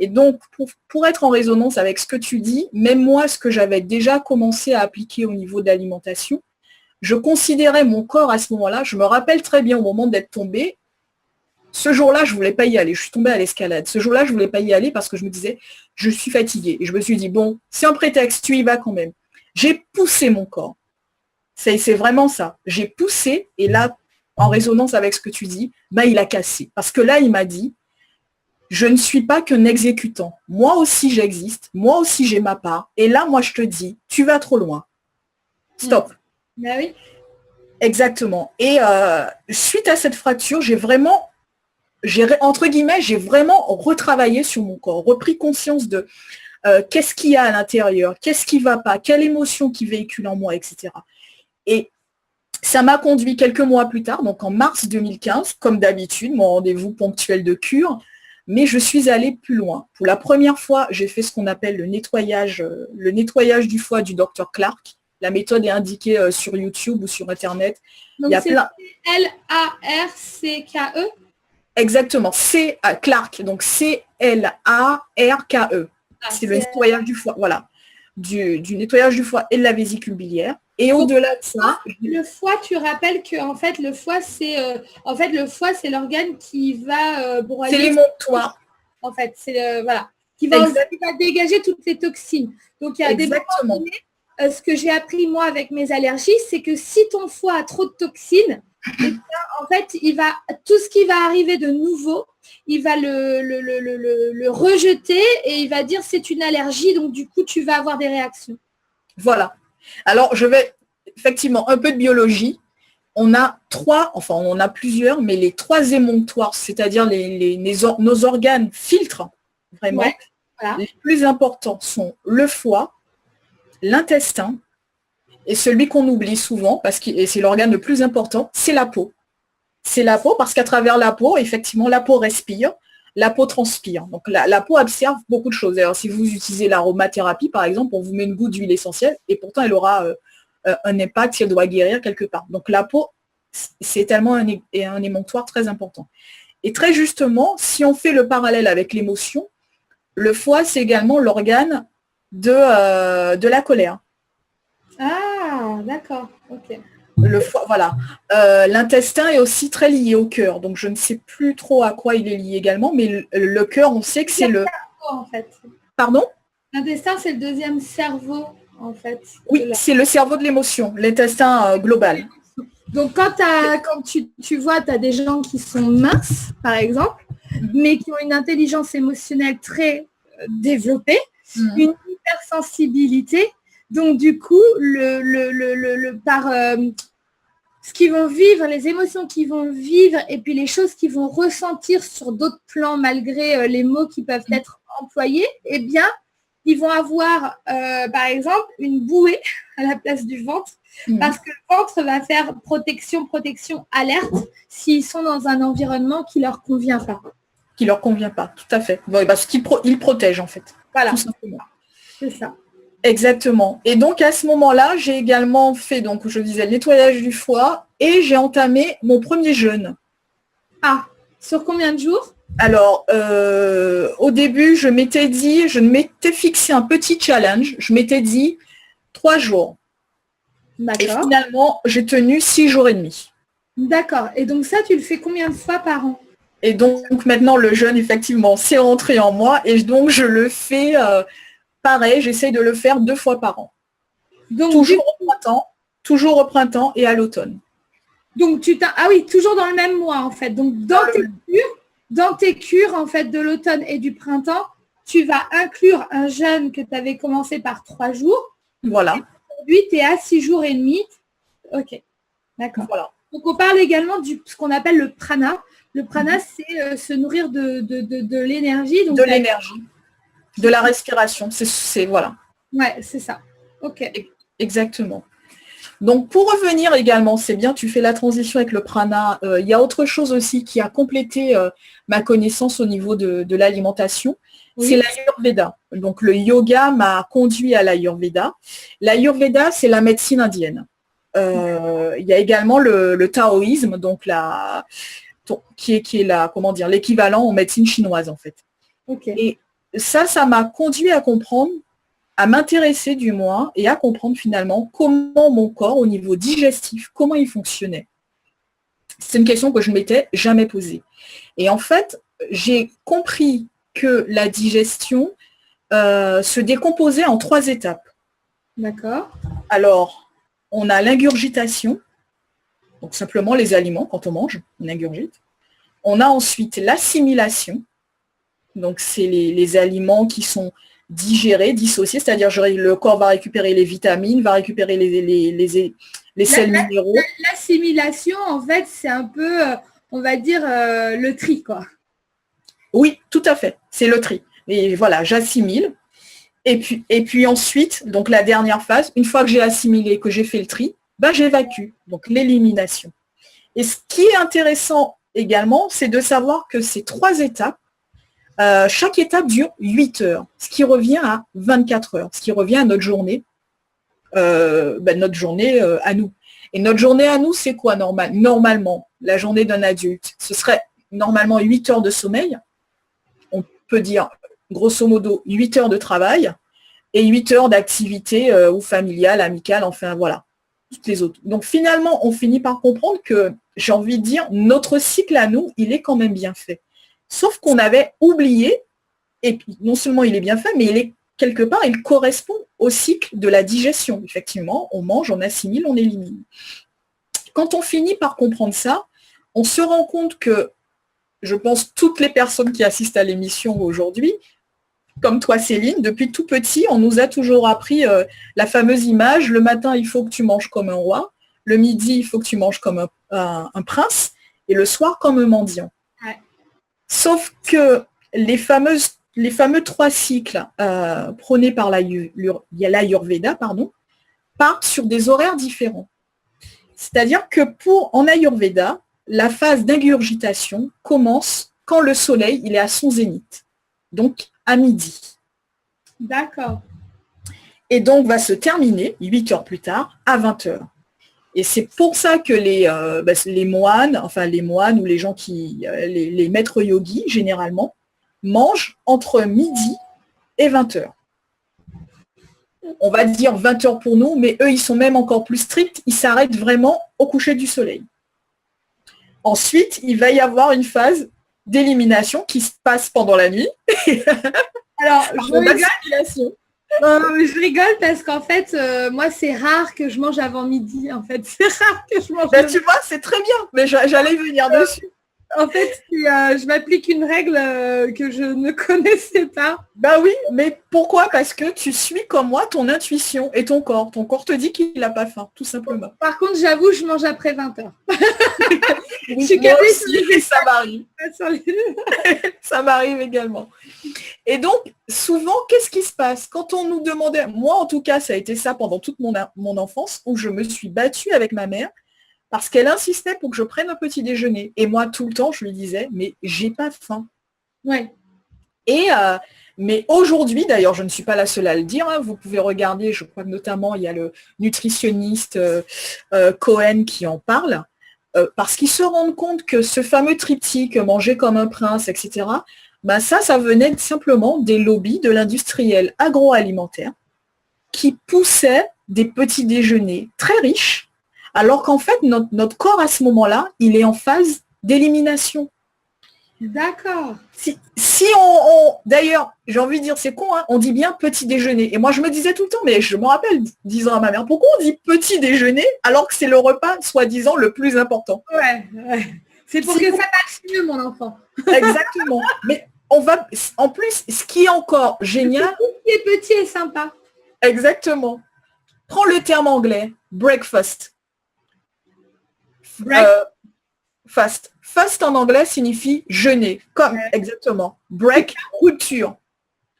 Et donc, pour être en résonance avec ce que tu dis, même moi, ce que j'avais déjà commencé à appliquer au niveau de l'alimentation, je considérais mon corps à ce moment-là, je me rappelle très bien au moment d'être tombée, ce jour-là, je ne voulais pas y aller, je suis tombée à l'escalade. Ce jour-là, je ne voulais pas y aller parce que je me disais, je suis fatiguée. Et je me suis dit, bon, c'est un prétexte, tu y vas quand même. J'ai poussé mon corps. C'est vraiment ça. J'ai poussé et là, en résonance avec ce que tu dis, il a cassé. Parce que là, il m'a dit, je ne suis pas qu'un exécutant. Moi aussi, j'existe. Moi aussi, j'ai ma part. Et là, moi, je te dis, tu vas trop loin. Stop. Oui. Exactement. Et suite à cette fracture, j'ai vraiment retravaillé sur mon corps, repris conscience de qu'est-ce qu'il y a à l'intérieur, qu'est-ce qui ne va pas, quelle émotion qui véhicule en moi, etc. Et ça m'a conduit quelques mois plus tard, donc en mars 2015, comme d'habitude, mon rendez-vous ponctuel de cure, mais je suis allée plus loin. Pour la première fois, j'ai fait ce qu'on appelle le nettoyage du foie du Dr Clark. La méthode est indiquée sur YouTube ou sur Internet. Donc c'est Clarke. Exactement, c'est Clark, donc C-L-A-R-K-E. C'est le nettoyage du foie, voilà, du nettoyage du foie et de la vésicule biliaire. Et au-delà de ça, le foie, tu rappelles que en fait le foie c'est l'organe qui va broyer. C'est l'émonctoire. En fait, c'est qui va dégager toutes les toxines. Donc il y a des moments donnés, ce que j'ai appris moi avec mes allergies, c'est que si ton foie a trop de toxines, en fait, tout ce qui va arriver de nouveau, il va le rejeter et il va dire c'est une allergie, donc du coup tu vas avoir des réactions. Voilà. Alors je vais effectivement un peu de biologie. On a plusieurs, mais les 3 émonctoires, c'est-à-dire nos organes filtres vraiment. Ouais, voilà. Les plus importants sont le foie, l'intestin, et celui qu'on oublie souvent, et c'est l'organe le plus important, c'est la peau. C'est la peau parce qu'à travers la peau, effectivement, la peau respire, la peau transpire. Donc la peau observe beaucoup de choses. Alors si vous utilisez l'aromathérapie, par exemple, on vous met une goutte d'huile essentielle et pourtant elle aura un impact si elle doit guérir quelque part. Donc la peau, c'est tellement un émonctoire très important. Et très justement, si on fait le parallèle avec l'émotion, le foie, c'est également l'organe de la colère. Ah, d'accord. Ok. Le foie, voilà. L'intestin est aussi très lié au cœur. Donc, je ne sais plus trop à quoi il est lié également, mais le cœur, on sait que c'est le... En fait. Pardon ? L'intestin, c'est le deuxième cerveau, en fait. Oui, c'est le cerveau de l'émotion, l'intestin global. Donc, quand tu vois, tu as des gens qui sont minces, par exemple, mais qui ont une intelligence émotionnelle très développée, une hypersensibilité. Donc, du coup, ce qu'ils vont vivre, les émotions qu'ils vont vivre et puis les choses qu'ils vont ressentir sur d'autres plans, malgré les mots qui peuvent être employés, eh bien, ils vont avoir, par exemple, une bouée à la place du ventre, parce que le ventre va faire protection, alerte, s'ils sont dans un environnement qui ne leur convient pas. Qui ne leur convient pas, tout à fait. Bon, parce qu'il protège, en fait. Voilà. Tout simplement. C'est ça. Exactement. Et donc, à ce moment-là, j'ai également fait, donc, je disais, le nettoyage du foie et j'ai entamé mon premier jeûne. Ah, sur combien de jours ? Alors, au début, je m'étais fixé un petit challenge. Je m'étais dit 3 jours. D'accord. Et finalement, j'ai tenu 6 jours et demi. D'accord. Et donc ça, tu le fais combien de fois par an ? Et donc, maintenant, le jeûne, effectivement, c'est rentré en moi. Et donc, je le fais pareil. J'essaye de le faire 2 fois par an. Donc, toujours au printemps et à l'automne. Donc, ah oui, toujours dans le même mois, en fait. Donc, dans tes cures, en fait, de l'automne et du printemps, tu vas inclure un jeûne que tu avais commencé par 3 jours. Voilà. Aujourd'hui, tu es à 6 jours et demi. Ok, d'accord. Voilà. Donc, on parle également de ce qu'on appelle le prana. Le prana, c'est se nourrir de l'énergie. De l'énergie, de la respiration. C'est voilà. Ouais, c'est ça. Ok. Exactement. Donc, pour revenir également, c'est bien, tu fais la transition avec le prana. Il y a autre chose aussi qui a complété ma connaissance au niveau de l'alimentation. Oui. C'est l'Ayurveda. Donc, le yoga m'a conduit à l'Ayurveda. L'Ayurveda, c'est la médecine indienne. Il y a également le taoïsme, donc qui est l'équivalent en médecine chinoise, en fait. Okay. Et ça m'a conduit à comprendre, à m'intéresser du moins et à comprendre finalement comment mon corps au niveau digestif, comment il fonctionnait. C'est une question que je ne m'étais jamais posée. Et en fait, j'ai compris que la digestion se décomposait en 3 étapes. D'accord. Alors, on a l'ingurgitation, donc simplement les aliments, quand on mange, on ingurgite. On a ensuite l'assimilation, donc c'est les aliments qui sont digérés, dissociés, c'est-à-dire le corps va récupérer les vitamines, va récupérer les sels minéraux. L'assimilation, en fait, c'est un peu, on va dire, le tri, quoi. Oui, tout à fait, c'est le tri. Et voilà, j'assimile. Et puis ensuite, donc la dernière phase, une fois que j'ai assimilé, que j'ai fait le tri, j'évacue, donc l'élimination. Et ce qui est intéressant également, c'est de savoir que ces 3 étapes, chaque étape dure 8 heures, ce qui revient à 24 heures, ce qui revient à notre journée, à nous. Et notre journée à nous, c'est quoi normalement, la journée d'un adulte? Ce serait normalement 8 heures de sommeil. On peut dire, grosso modo, 8 heures de travail et 8 heures d'activité ou familiale, amicale, enfin voilà, toutes les autres. Donc finalement, on finit par comprendre que, j'ai envie de dire, notre cycle à nous, il est quand même bien fait. Sauf qu'on avait oublié, et puis non seulement il est bien fait, mais il est quelque part, il correspond au cycle de la digestion. Effectivement, on mange, on assimile, on élimine. Quand on finit par comprendre ça, on se rend compte que, je pense, toutes les personnes qui assistent à l'émission aujourd'hui, comme toi Céline, depuis tout petit, on nous a toujours appris la fameuse image, le matin il faut que tu manges comme un roi, le midi il faut que tu manges comme un prince, et le soir comme un mendiant. Ouais. Sauf que les fameux 3 cycles prônés par l'Ayurveda, partent sur des horaires différents. C'est-à-dire que en Ayurveda, la phase d'ingurgitation commence quand le soleil il est à son zénith, donc à midi. D'accord. Et donc va se terminer 8 heures plus tard à 20 heures. Et c'est pour ça que les moines, ou les gens les maîtres yogis, généralement, mangent entre midi et 20 heures. On va dire 20 heures pour nous, mais eux, ils sont même encore plus stricts. Ils s'arrêtent vraiment au coucher du soleil. Ensuite, il va y avoir une phase d'élimination qui se passe pendant la nuit. Alors, je rigole parce qu'en fait, moi, c'est rare que je mange avant midi. En fait, c'est rare que je mange. Tu vois, c'est très bien, mais j'allais venir dessus. En fait, je m'applique une règle que je ne connaissais pas. Bah oui, mais pourquoi? Parce que tu suis comme moi ton intuition et ton corps. Ton corps te dit qu'il n'a pas faim, tout simplement. Par contre, j'avoue, je mange après 20 heures. Je suis calée sur ça m'arrive. Ça m'arrive également. Et donc, souvent, qu'est-ce qui se passe? Quand on nous demandait, moi en tout cas, ça a été ça pendant toute mon enfance, où je me suis battue avec ma mère, parce qu'elle insistait pour que je prenne un petit déjeuner. Et moi, tout le temps, je lui disais, mais j'ai pas faim. Ouais. Mais aujourd'hui, d'ailleurs, je ne suis pas la seule à le dire, hein, vous pouvez regarder, je crois que notamment, il y a le nutritionniste Cohen qui en parle, parce qu'ils se rendent compte que ce fameux triptyque, manger comme un prince, etc., ça venait simplement des lobbies de l'industriel agroalimentaire qui poussaient des petits déjeuners très riches, alors qu'en fait, notre corps, à ce moment-là, il est en phase d'élimination. D'accord. Si d'ailleurs, j'ai envie de dire, c'est con, hein, on dit bien petit déjeuner. Et moi, je me disais tout le temps, mais je me rappelle disant à ma mère, pourquoi on dit petit déjeuner alors que c'est le repas, soi-disant, le plus important? Ouais. C'est pour que ça passe mieux, mon enfant. Exactement. Mais en plus, ce qui est encore génial. Ce qui est petit et sympa. Exactement. Prends le terme anglais, breakfast. Fast. Fast en anglais signifie jeûner, comme exactement. Break, rupture.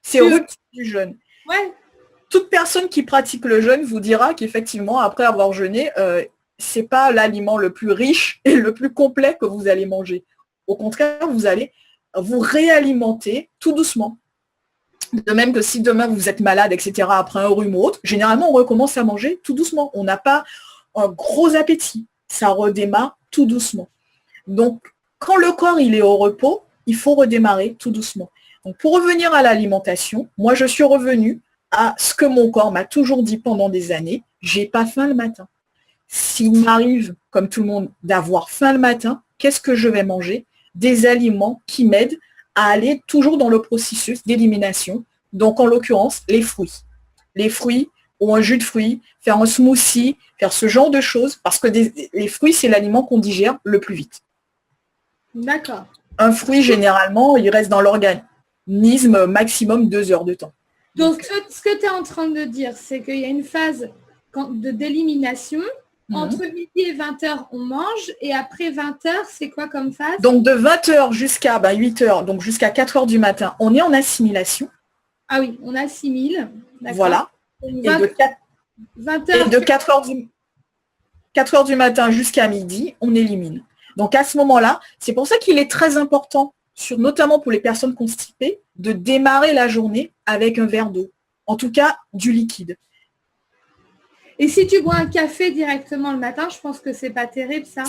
C'est rupture du jeûne. Ouais. Toute personne qui pratique le jeûne vous dira qu'effectivement, après avoir jeûné, c'est pas l'aliment le plus riche et le plus complet que vous allez manger. Au contraire, vous allez vous réalimenter tout doucement. De même que si demain vous êtes malade, etc., après un rhume ou autre, généralement on recommence à manger tout doucement. On n'a pas un gros appétit. Ça redémarre tout doucement. Donc, quand le corps il est au repos, il faut redémarrer tout doucement. Donc, pour revenir à l'alimentation, moi je suis revenue à ce que mon corps m'a toujours dit pendant des années, j'ai pas faim le matin. S'il m'arrive, comme tout le monde, d'avoir faim le matin, qu'est-ce que je vais manger? Des aliments qui m'aident à aller toujours dans le processus d'élimination. Donc, en l'occurrence, les fruits. Les fruits ou un jus de fruits, faire un smoothie, faire ce genre de choses, parce que les fruits, c'est l'aliment qu'on digère le plus vite. D'accord. Un fruit, généralement, il reste dans l'organisme maximum 2 heures de temps. Donc, ce que tu es en train de dire, c'est qu'il y a une phase d'élimination. Entre midi et 20 heures, on mange. Et après 20 heures, c'est quoi comme phase? Donc, de 20 heures jusqu'à 8 heures, donc jusqu'à 4 heures du matin, on est en assimilation. Ah oui, on assimile. Voilà. Et de 4 heures du matin jusqu'à midi, on élimine. Donc, à ce moment-là, c'est pour ça qu'il est très important, notamment pour les personnes constipées, de démarrer la journée avec un verre d'eau. En tout cas, du liquide. Et si tu bois un café directement le matin, je pense que c'est pas terrible, ça.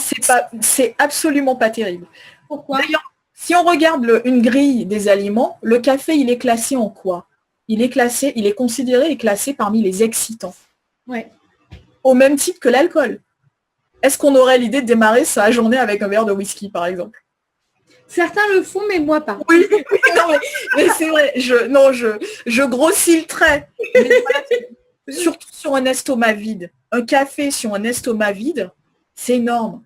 C'est absolument pas terrible. Pourquoi? D'ailleurs, si on regarde une grille des aliments, le café, il est classé en quoi? Il est considéré et classé parmi les excitants. Ouais. Au même titre que l'alcool. Est-ce qu'on aurait l'idée de démarrer sa journée avec un verre de whisky, par exemple? Certains le font, mais moi pas. Oui, non, mais c'est vrai, je grossis le trait. Surtout sur un estomac vide. Un café sur un estomac vide, c'est énorme.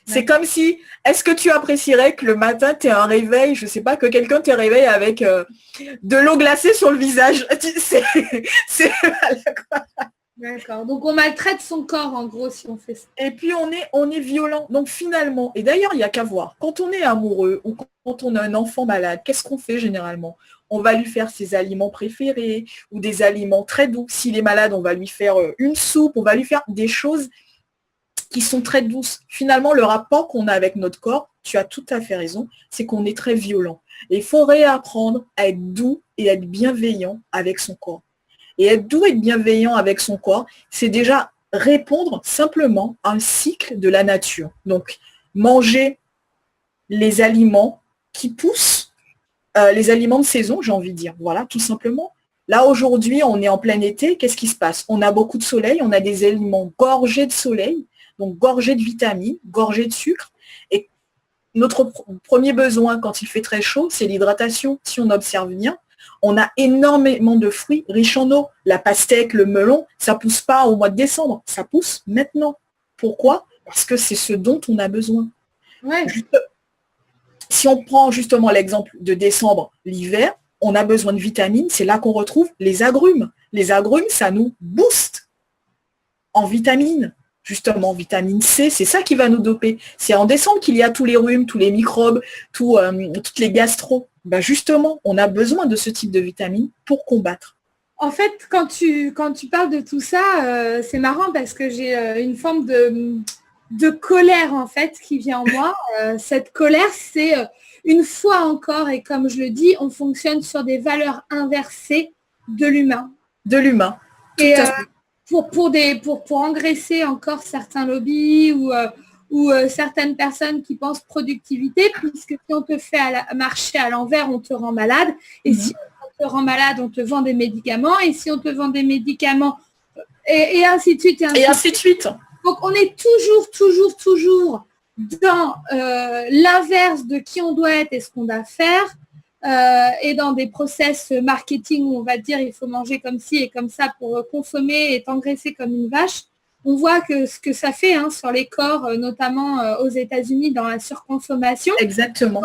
C'est comme si, est-ce que tu apprécierais que le matin, tu aies un réveil, je ne sais pas, que quelqu'un te réveille avec de l'eau glacée sur le visage? D'accord. Donc, on maltraite son corps, en gros, si on fait ça. Et puis, on est violent. Donc, finalement, et d'ailleurs, il n'y a qu'à voir. Quand on est amoureux ou quand on a un enfant malade, qu'est-ce qu'on fait généralement? On va lui faire ses aliments préférés ou des aliments très doux. S'il est malade, on va lui faire une soupe. On va lui faire des choses qui sont très douces. Finalement, le rapport qu'on a avec notre corps, tu as tout à fait raison, c'est qu'on est très violent. Et il faut réapprendre à être doux et à être bienveillant avec son corps. Et être doux et être bienveillant avec son corps, c'est déjà répondre simplement à un cycle de la nature. Donc, manger les aliments qui poussent, les aliments de saison, j'ai envie de dire. Voilà, tout simplement. Là, aujourd'hui, on est en plein été. Qu'est-ce qui se passe? On a beaucoup de soleil, on a des aliments gorgés de soleil, donc gorgés de vitamines, gorgés de sucre. Et notre premier besoin quand il fait très chaud, c'est l'hydratation. Si on observe bien, on a énormément de fruits riches en eau. La pastèque, le melon, ça ne pousse pas au mois de décembre, ça pousse maintenant. Pourquoi? Parce que c'est ce dont on a besoin. Ouais. Si on prend justement l'exemple de décembre, l'hiver, on a besoin de vitamines, c'est là qu'on retrouve les agrumes. Les agrumes, ça nous booste en vitamines. Justement, vitamine C, c'est ça qui va nous doper. C'est en décembre qu'il y a tous les rhumes, tous les microbes, toutes les gastro. Ben justement, on a besoin de ce type de vitamines pour combattre. En fait, quand tu parles de tout ça, c'est marrant parce que j'ai une forme de colère en fait qui vient en moi. Cette colère, c'est une fois encore, et comme je le dis, on fonctionne sur des valeurs inversées de l'humain. De l'humain. Et pour engraisser encore certains lobbies ou certaines personnes qui pensent productivité, puisque si on te fait marcher à l'envers, on te rend malade. Et si on te rend malade, on te vend des médicaments. Et si on te vend des médicaments, et ainsi de suite. Et ainsi de suite. Donc, on est toujours dans l'inverse de qui on doit être et ce qu'on doit faire. Et dans des process marketing où on va dire il faut manger comme ci et comme ça pour consommer et t'engraisser comme une vache. On voit que ce que ça fait sur les corps, notamment aux États-Unis dans la surconsommation. Exactement.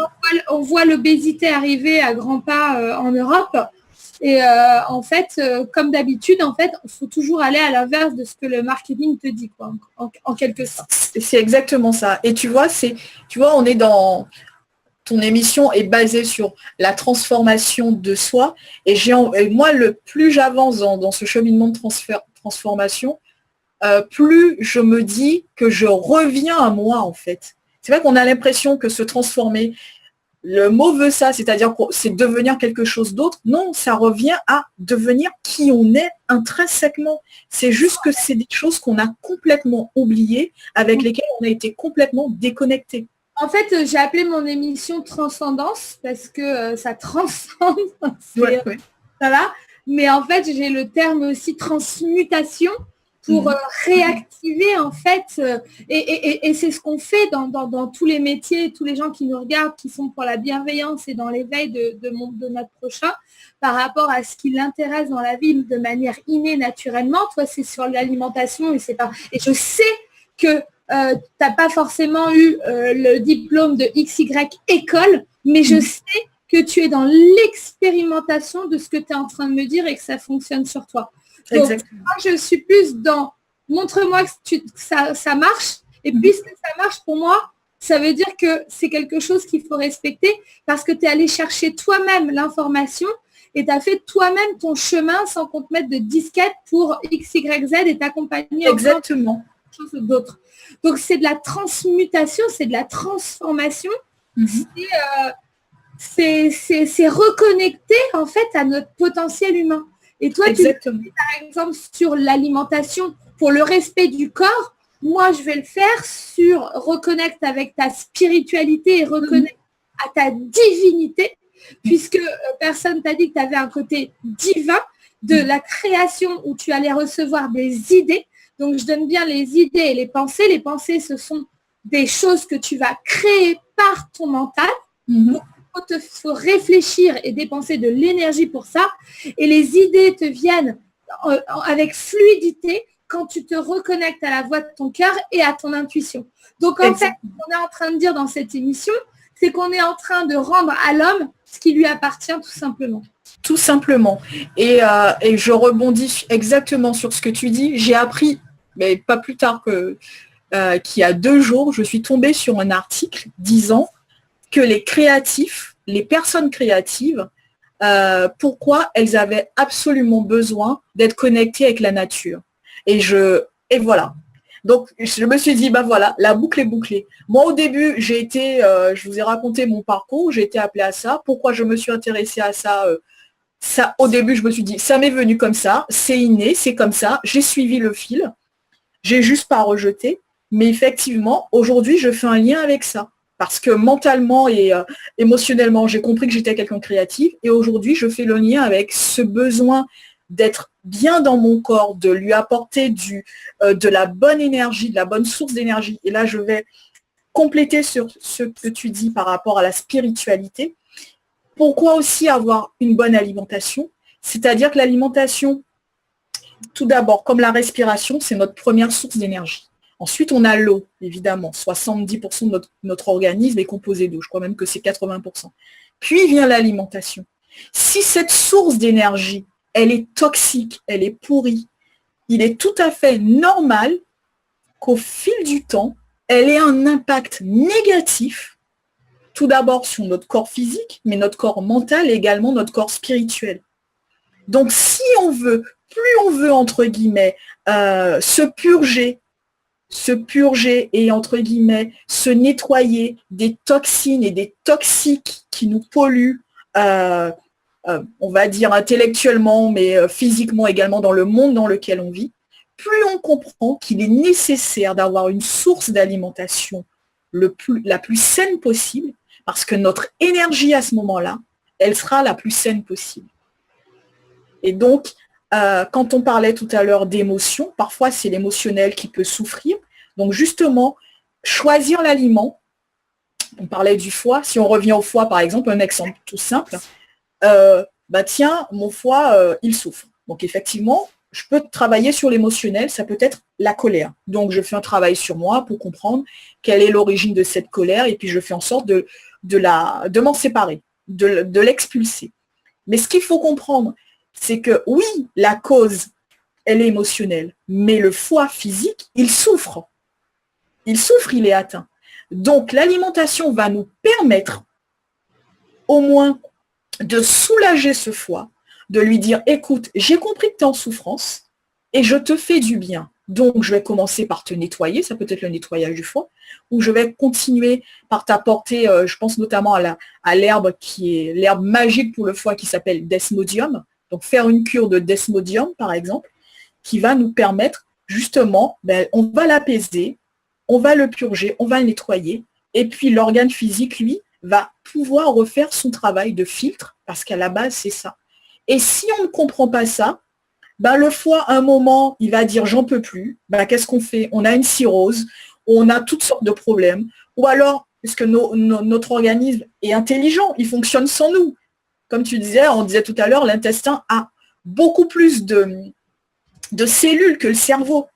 On voit l'obésité arriver à grands pas en Europe. Et en fait, comme d'habitude, en fait, il faut toujours aller à l'inverse de ce que le marketing te dit, quoi, en quelque sorte. C'est exactement ça. Et tu vois, on est dans... Ton émission est basée sur la transformation de soi. Et moi, plus j'avance dans ce cheminement de transformation, plus je me dis que je reviens à moi, en fait. C'est vrai qu'on a l'impression que se transformer, le mot veut ça, c'est-à-dire que c'est devenir quelque chose d'autre. Non, ça revient à devenir qui on est intrinsèquement. C'est juste que c'est des choses qu'on a complètement oubliées, avec lesquelles on a été complètement déconnectés. En fait, j'ai appelé mon émission Transcendance parce que ça transcende. Ouais. Ça va. Mais en fait, j'ai le terme aussi transmutation pour réactiver en fait. Et c'est ce qu'on fait dans tous les métiers, tous les gens qui nous regardent, qui sont pour la bienveillance et dans l'éveil de notre prochain par rapport à ce qui l'intéresse dans la vie de manière innée naturellement. Toi, c'est sur l'alimentation et et je sais que tu n'as pas forcément eu le diplôme de XY école, mais je sais que tu es dans l'expérimentation de ce que tu es en train de me dire et que ça fonctionne sur toi. Donc, exactement. moi, je suis plus dans montre-moi que ça marche. Et puisque ça marche pour moi, ça veut dire que c'est quelque chose qu'il faut respecter parce que tu es allé chercher toi-même l'information et tu as fait toi-même ton chemin sans qu'on te mette de disquette pour X, Y, Z et t'accompagner. Exactement. Chose d'autre. Donc c'est de la transmutation, c'est de la transformation, c'est reconnecter en fait à notre potentiel humain. Et toi, exactement. Tu dis par exemple sur l'alimentation pour le respect du corps, moi je vais le faire sur reconnecte avec ta spiritualité et reconnecte à ta divinité, puisque personne t'a dit que tu avais un côté divin de la création où tu allais recevoir des idées. Donc, je donne bien les idées et les pensées. Les pensées, ce sont des choses que tu vas créer par ton mental. Il faut réfléchir et dépenser de l'énergie pour ça. Et les idées te viennent avec fluidité quand tu te reconnectes à la voix de ton cœur et à ton intuition. Donc, en fait, ce qu'on est en train de dire dans cette émission, c'est qu'on est en train de rendre à l'homme ce qui lui appartient tout simplement. Tout simplement. Et je rebondis exactement sur ce que tu dis. J'ai appris, mais pas plus tard qu'il y a 2 jours, je suis tombée sur un article disant que les créatifs, les personnes créatives, pourquoi elles avaient absolument besoin d'être connectées avec la nature. Et voilà. Donc, je me suis dit, voilà, la boucle est bouclée. Moi, au début, je vous ai raconté mon parcours, j'ai été appelée à ça. Pourquoi je me suis intéressée à ça au début, je me suis dit, ça m'est venu comme ça, c'est inné, c'est comme ça, j'ai suivi le fil. J'ai juste pas rejeté. Mais effectivement, aujourd'hui, je fais un lien avec ça. Parce que mentalement et émotionnellement, j'ai compris que j'étais quelqu'un de créatif. Et aujourd'hui, je fais le lien avec ce besoin d'être bien dans mon corps, de lui apporter de la bonne énergie, de la bonne source d'énergie. Et là, je vais compléter sur ce que tu dis par rapport à la spiritualité. Pourquoi aussi avoir une bonne alimentation? C'est-à-dire que l'alimentation, tout d'abord, comme la respiration, c'est notre première source d'énergie. Ensuite, on a l'eau, évidemment. 70% de notre organisme est composé d'eau. Je crois même que c'est 80%. Puis vient l'alimentation. Si cette source d'énergie, elle est toxique, elle est pourrie, il est tout à fait normal qu'au fil du temps, elle ait un impact négatif, tout d'abord sur notre corps physique, mais notre corps mental et également notre corps spirituel. Donc, si on veut, plus on veut, entre guillemets, se purger et, entre guillemets, se nettoyer des toxines et des toxiques qui nous polluent, on va dire intellectuellement, mais physiquement également dans le monde dans lequel on vit, plus on comprend qu'il est nécessaire d'avoir une source d'alimentation la plus saine possible, parce que notre énergie à ce moment-là, elle sera la plus saine possible. Et donc, quand on parlait tout à l'heure d'émotion, parfois c'est l'émotionnel qui peut souffrir. Donc justement, choisir l'aliment, on parlait du foie, si on revient au foie par exemple, un exemple tout simple, tiens, mon foie, il souffre. Donc effectivement, je peux travailler sur l'émotionnel, ça peut être la colère. Donc je fais un travail sur moi pour comprendre quelle est l'origine de cette colère et puis je fais en sorte de m'en séparer, de l'expulser. Mais ce qu'il faut comprendre, c'est que oui, la cause, elle est émotionnelle, mais le foie physique, il souffre. Il souffre, il est atteint. Donc l'alimentation va nous permettre au moins de soulager ce foie, de lui dire, écoute, j'ai compris que tu es en souffrance et je te fais du bien. Donc, je vais commencer par te nettoyer, ça peut être le nettoyage du foie, ou je vais continuer par t'apporter, je pense notamment à l'herbe qui est l'herbe magique pour le foie qui s'appelle Desmodium. Donc, faire une cure de Desmodium, par exemple, qui va nous permettre, justement, on va l'apaiser, on va le purger, on va le nettoyer, et puis l'organe physique, lui, va pouvoir refaire son travail de filtre, parce qu'à la base, c'est ça. Et si on ne comprend pas ça, le foie, à un moment, il va dire j'en peux plus. Qu'est-ce qu'on fait? On a une cirrhose, on a toutes sortes de problèmes. Ou alors, puisque notre organisme est intelligent, il fonctionne sans nous. Comme tu disais, on disait tout à l'heure, l'intestin a beaucoup plus de cellules que le cerveau.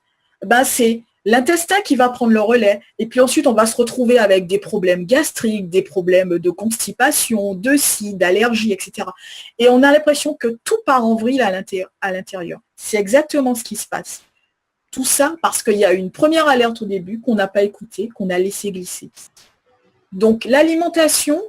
C'est l'intestin qui va prendre le relais. Et puis ensuite, on va se retrouver avec des problèmes gastriques, des problèmes de constipation, de scie, d'allergie, etc. Et on a l'impression que tout part en vrille à l'intérieur. C'est exactement ce qui se passe. Tout ça parce qu'il y a une première alerte au début qu'on n'a pas écoutée, qu'on a laissé glisser. Donc l'alimentation,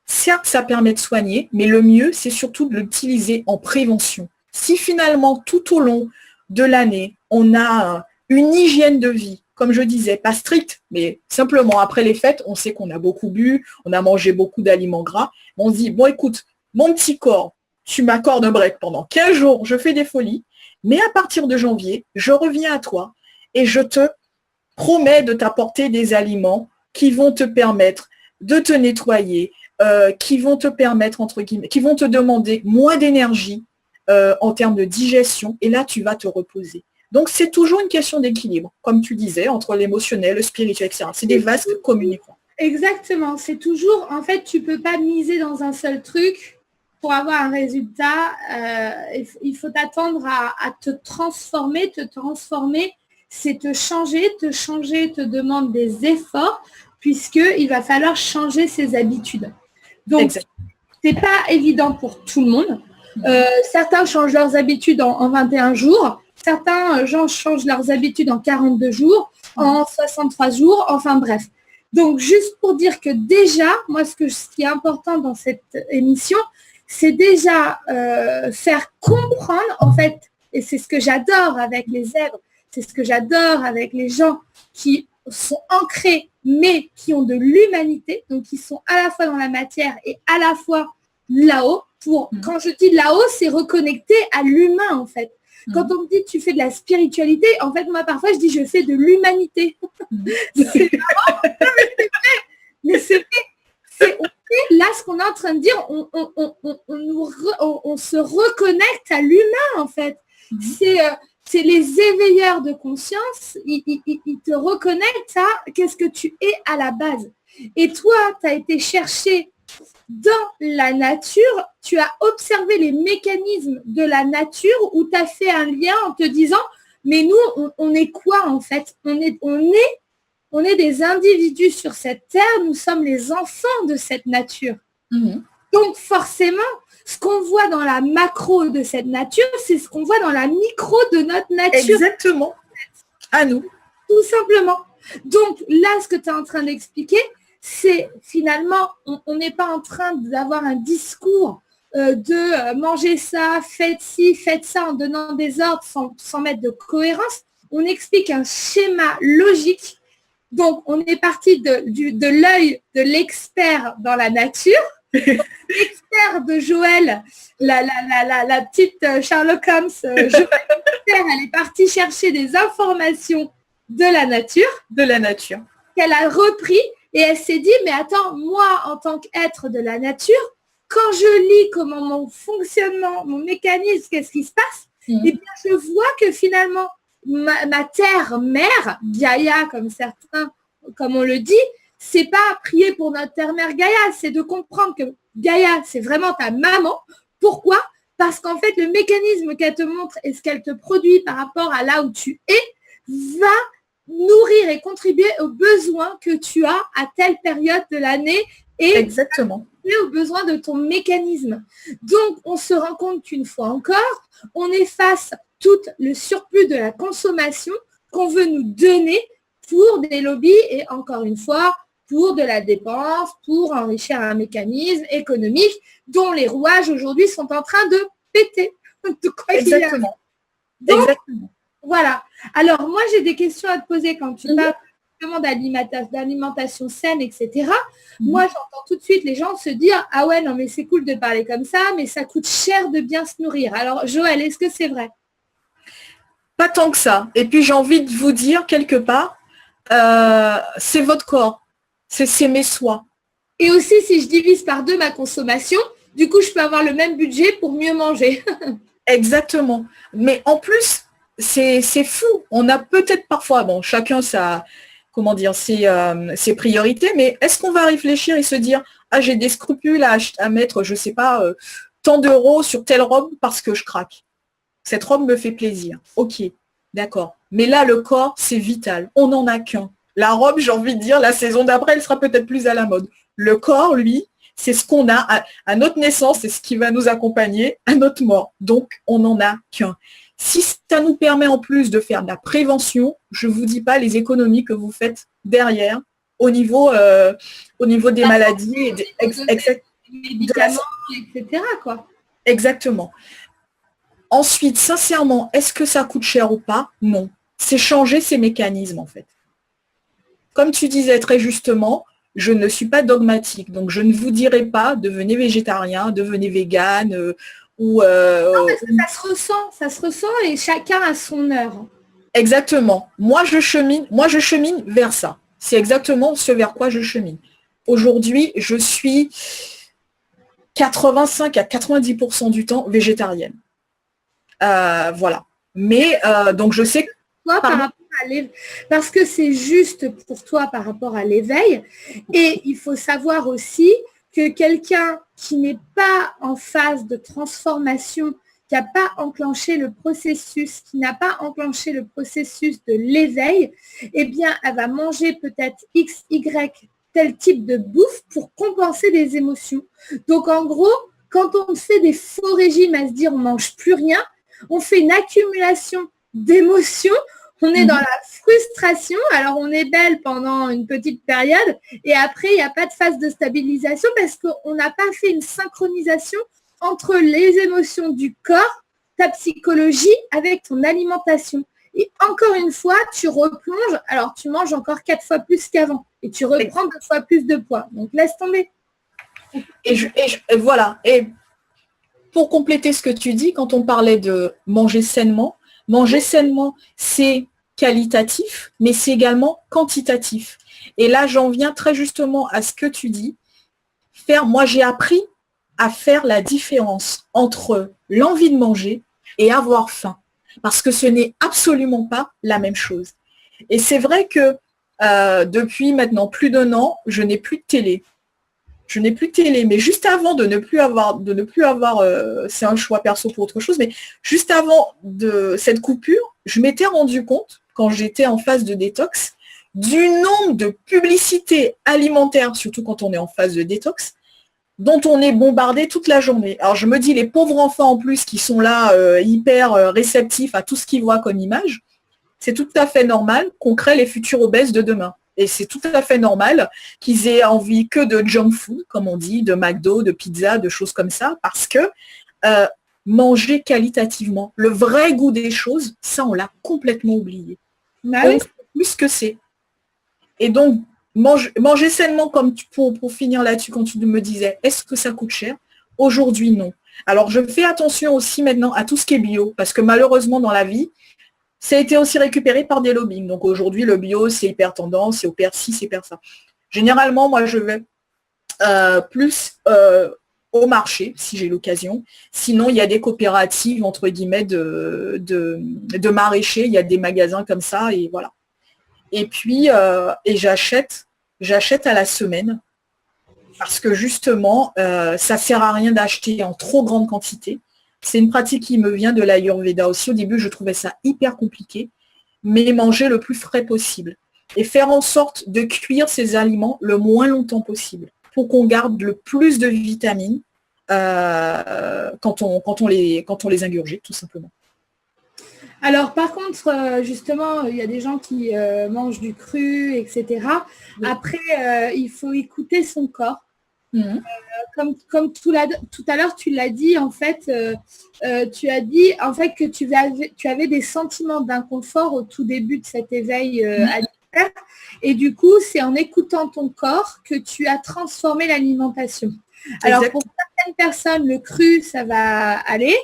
certes, ça permet de soigner, mais le mieux, c'est surtout de l'utiliser en prévention. Si finalement, tout au long de l'année, on a une hygiène de vie, comme je disais, pas stricte, mais simplement après les fêtes, on sait qu'on a beaucoup bu, on a mangé beaucoup d'aliments gras. On se dit, bon écoute, mon petit corps, tu m'accordes un break pendant 15 jours, je fais des folies, mais à partir de janvier, je reviens à toi et je te promets de t'apporter des aliments qui vont te permettre de te nettoyer, qui vont te permettre, entre guillemets, qui vont te demander moins d'énergie en termes de digestion, et là, tu vas te reposer. Donc, c'est toujours une question d'équilibre, comme tu disais, entre l'émotionnel, le spirituel, etc. C'est des vases communicants. Exactement. C'est toujours, en fait, tu ne peux pas miser dans un seul truc pour avoir un résultat. Il faut t'attendre à te transformer. Te transformer, c'est te changer te demande des efforts, puisqu'il va falloir changer ses habitudes. Donc, ce n'est pas évident pour tout le monde. Certains changent leurs habitudes en 21 jours. Certains gens changent leurs habitudes en 42 jours, en 63 jours, enfin bref. Donc, juste pour dire que déjà, moi, ce qui est important dans cette émission, c'est déjà faire comprendre, en fait, et c'est ce que j'adore avec les zèbres, c'est ce que j'adore avec les gens qui sont ancrés, mais qui ont de l'humanité, donc qui sont à la fois dans la matière et à la fois là-haut. Quand je dis là-haut, c'est reconnecter à l'humain, en fait. Quand on me dit tu fais de la spiritualité, en fait, moi, parfois, je dis je fais de l'humanité. C'est marrant, mais c'est vrai. Là, ce qu'on est en train de dire, on se reconnecte à l'humain, en fait. C'est les éveilleurs de conscience, ils te reconnectent à qu'est-ce que tu es à la base. Et toi, tu as été chercher dans la nature, tu as observé les mécanismes de la nature où tu as fait un lien en te disant, mais nous, on est quoi en fait? On est des individus sur cette terre, nous sommes les enfants de cette nature. Donc forcément, ce qu'on voit dans la macro de cette nature, c'est ce qu'on voit dans la micro de notre nature. Exactement. À nous. Tout simplement. Donc là, ce que tu es en train d'expliquer, c'est finalement, on n'est pas en train d'avoir un discours de manger ça, faites ci, faites ça en donnant des ordres sans mettre de cohérence. On explique un schéma logique. Donc, on est parti de l'œil de l'expert dans la nature. L'expert de Joël, la petite Sherlock Holmes, Joël, elle est partie chercher des informations de la nature. De la nature. Qu'elle a repris et elle s'est dit, mais attends, moi, en tant qu'être de la nature, quand je lis comment mon fonctionnement, mon mécanisme, qu'est-ce qui se passe, eh bien, je vois que finalement, ma terre-mère, Gaïa, comme on le dit, c'est pas prier pour notre terre-mère Gaïa, c'est de comprendre que Gaïa, c'est vraiment ta maman. Pourquoi? Parce qu'en fait, le mécanisme qu'elle te montre et ce qu'elle te produit par rapport à là où tu es, va nourrir et contribuer aux besoins que tu as à telle période de l'année et exactement aux besoins de ton mécanisme. Donc, on se rend compte qu'une fois encore, on efface tout le surplus de la consommation qu'on veut nous donner pour des lobbies et encore une fois, pour de la dépense, pour enrichir un mécanisme économique dont les rouages aujourd'hui sont en train de péter. Exactement. Donc, exactement. Voilà. Alors, moi, j'ai des questions à te poser quand tu parles d'alimentation saine, etc. Moi, j'entends tout de suite les gens se dire « Ah ouais, non, mais c'est cool de parler comme ça, mais ça coûte cher de bien se nourrir. » Alors, Joël, est-ce que c'est vrai? Pas tant que ça. Et puis, j'ai envie de vous dire, quelque part, c'est votre corps. C'est s'aimer soi. Et aussi, si je divise par 2 ma consommation, du coup, je peux avoir le même budget pour mieux manger. Exactement. Mais en plus, c'est fou. On a peut-être parfois, bon, chacun ses priorités, mais est-ce qu'on va réfléchir et se dire, ah, j'ai des scrupules à mettre, je sais pas, tant d'euros sur telle robe parce que je craque. Cette robe me fait plaisir. Ok, d'accord. Mais là, le corps, c'est vital. On n'en a qu'un. La robe, j'ai envie de dire, la saison d'après, elle sera peut-être plus à la mode. Le corps, lui, c'est ce qu'on a à notre naissance, c'est ce qui va nous accompagner à notre mort. Donc, on n'en a qu'un. Si ça nous permet en plus de faire de la prévention, je ne vous dis pas les économies que vous faites derrière au niveau des maladies et des médicaments, etc. quoi. Exactement. Ensuite, sincèrement, est-ce que ça coûte cher ou pas? Non. C'est changer ces mécanismes, en fait. Comme tu disais très justement, je ne suis pas dogmatique, donc je ne vous dirai pas devenez végétarien, devenez végane ou. Non, parce que ça se ressent et chacun a son heure. Exactement. Moi je chemine vers ça. C'est exactement ce vers quoi je chemine. Aujourd'hui, je suis 85 à 90% du temps végétarienne. Voilà. Mais donc je sais que toi, parce que c'est juste pour toi par rapport à l'éveil. Et il faut savoir aussi que quelqu'un qui n'est pas en phase de transformation, qui n'a pas enclenché le processus, qui n'a pas enclenché le processus de l'éveil, eh bien, elle va manger peut-être X, Y, tel type de bouffe pour compenser des émotions. Donc, en gros, quand on fait des faux régimes à se dire on ne mange plus rien, on fait une accumulation d'émotions. On est dans la frustration, alors on est belle pendant une petite période et après, il n'y a pas de phase de stabilisation parce qu'on n'a pas fait une synchronisation entre les émotions du corps, ta psychologie avec ton alimentation. Et encore une fois, tu replonges, alors tu manges encore 4 fois plus qu'avant et tu reprends 2 fois plus de poids. Donc laisse tomber. Et voilà. Et pour compléter ce que tu dis, quand on parlait de manger sainement, c'est qualitatif, mais c'est également quantitatif. Et là, j'en viens très justement à ce que tu dis. Moi, j'ai appris à faire la différence entre l'envie de manger et avoir faim. Parce que ce n'est absolument pas la même chose. Et c'est vrai que depuis maintenant plus d'1 an, je n'ai plus de télé. Mais juste avant de ne plus avoir, c'est un choix perso pour autre chose, mais juste avant de cette coupure, je m'étais rendu compte, quand j'étais en phase de détox, du nombre de publicités alimentaires, surtout quand on est en phase de détox, dont on est bombardé toute la journée. Alors je me dis, les pauvres enfants en plus qui sont là hyper réceptifs à tout ce qu'ils voient comme image, c'est tout à fait normal qu'on crée les futurs obèses de demain. Et c'est tout à fait normal qu'ils aient envie que de junk food, comme on dit, de McDo, de pizza, de choses comme ça, parce que manger qualitativement, le vrai goût des choses, ça, on l'a complètement oublié. Bah On oui. sait plus ce que c'est. Et donc, manger sainement, comme pour finir là-dessus, quand tu me disais, est-ce que ça coûte cher? Aujourd'hui, non. Alors, je fais attention aussi maintenant à tout ce qui est bio, parce que malheureusement, dans la vie, ça a été aussi récupéré par des lobbying. Donc aujourd'hui, le bio, c'est hyper tendance, c'est hyper ci, c'est hyper ça. Généralement, moi, je vais plus au marché, si j'ai l'occasion. Sinon, il y a des coopératives, entre guillemets, de maraîchers. Il y a des magasins comme ça, et voilà. Et puis, j'achète à la semaine, parce que justement, ça ne sert à rien d'acheter en trop grande quantité. C'est une pratique qui me vient de l'Ayurveda aussi. Au début, je trouvais ça hyper compliqué, mais manger le plus frais possible et faire en sorte de cuire ces aliments le moins longtemps possible pour qu'on garde le plus de vitamines quand on les ingurgite, tout simplement. Alors par contre, justement, il y a des gens qui mangent du cru, etc. Oui. Après, il faut écouter son corps. Mhm. Comme tout à l'heure, tu l'as dit, en fait, tu as dit en fait que tu avais des sentiments d'inconfort au tout début de cet éveil alimentaire. Et du coup, c'est en écoutant ton corps que tu as transformé l'alimentation. Alors pour certaines personnes, le cru, ça va aller,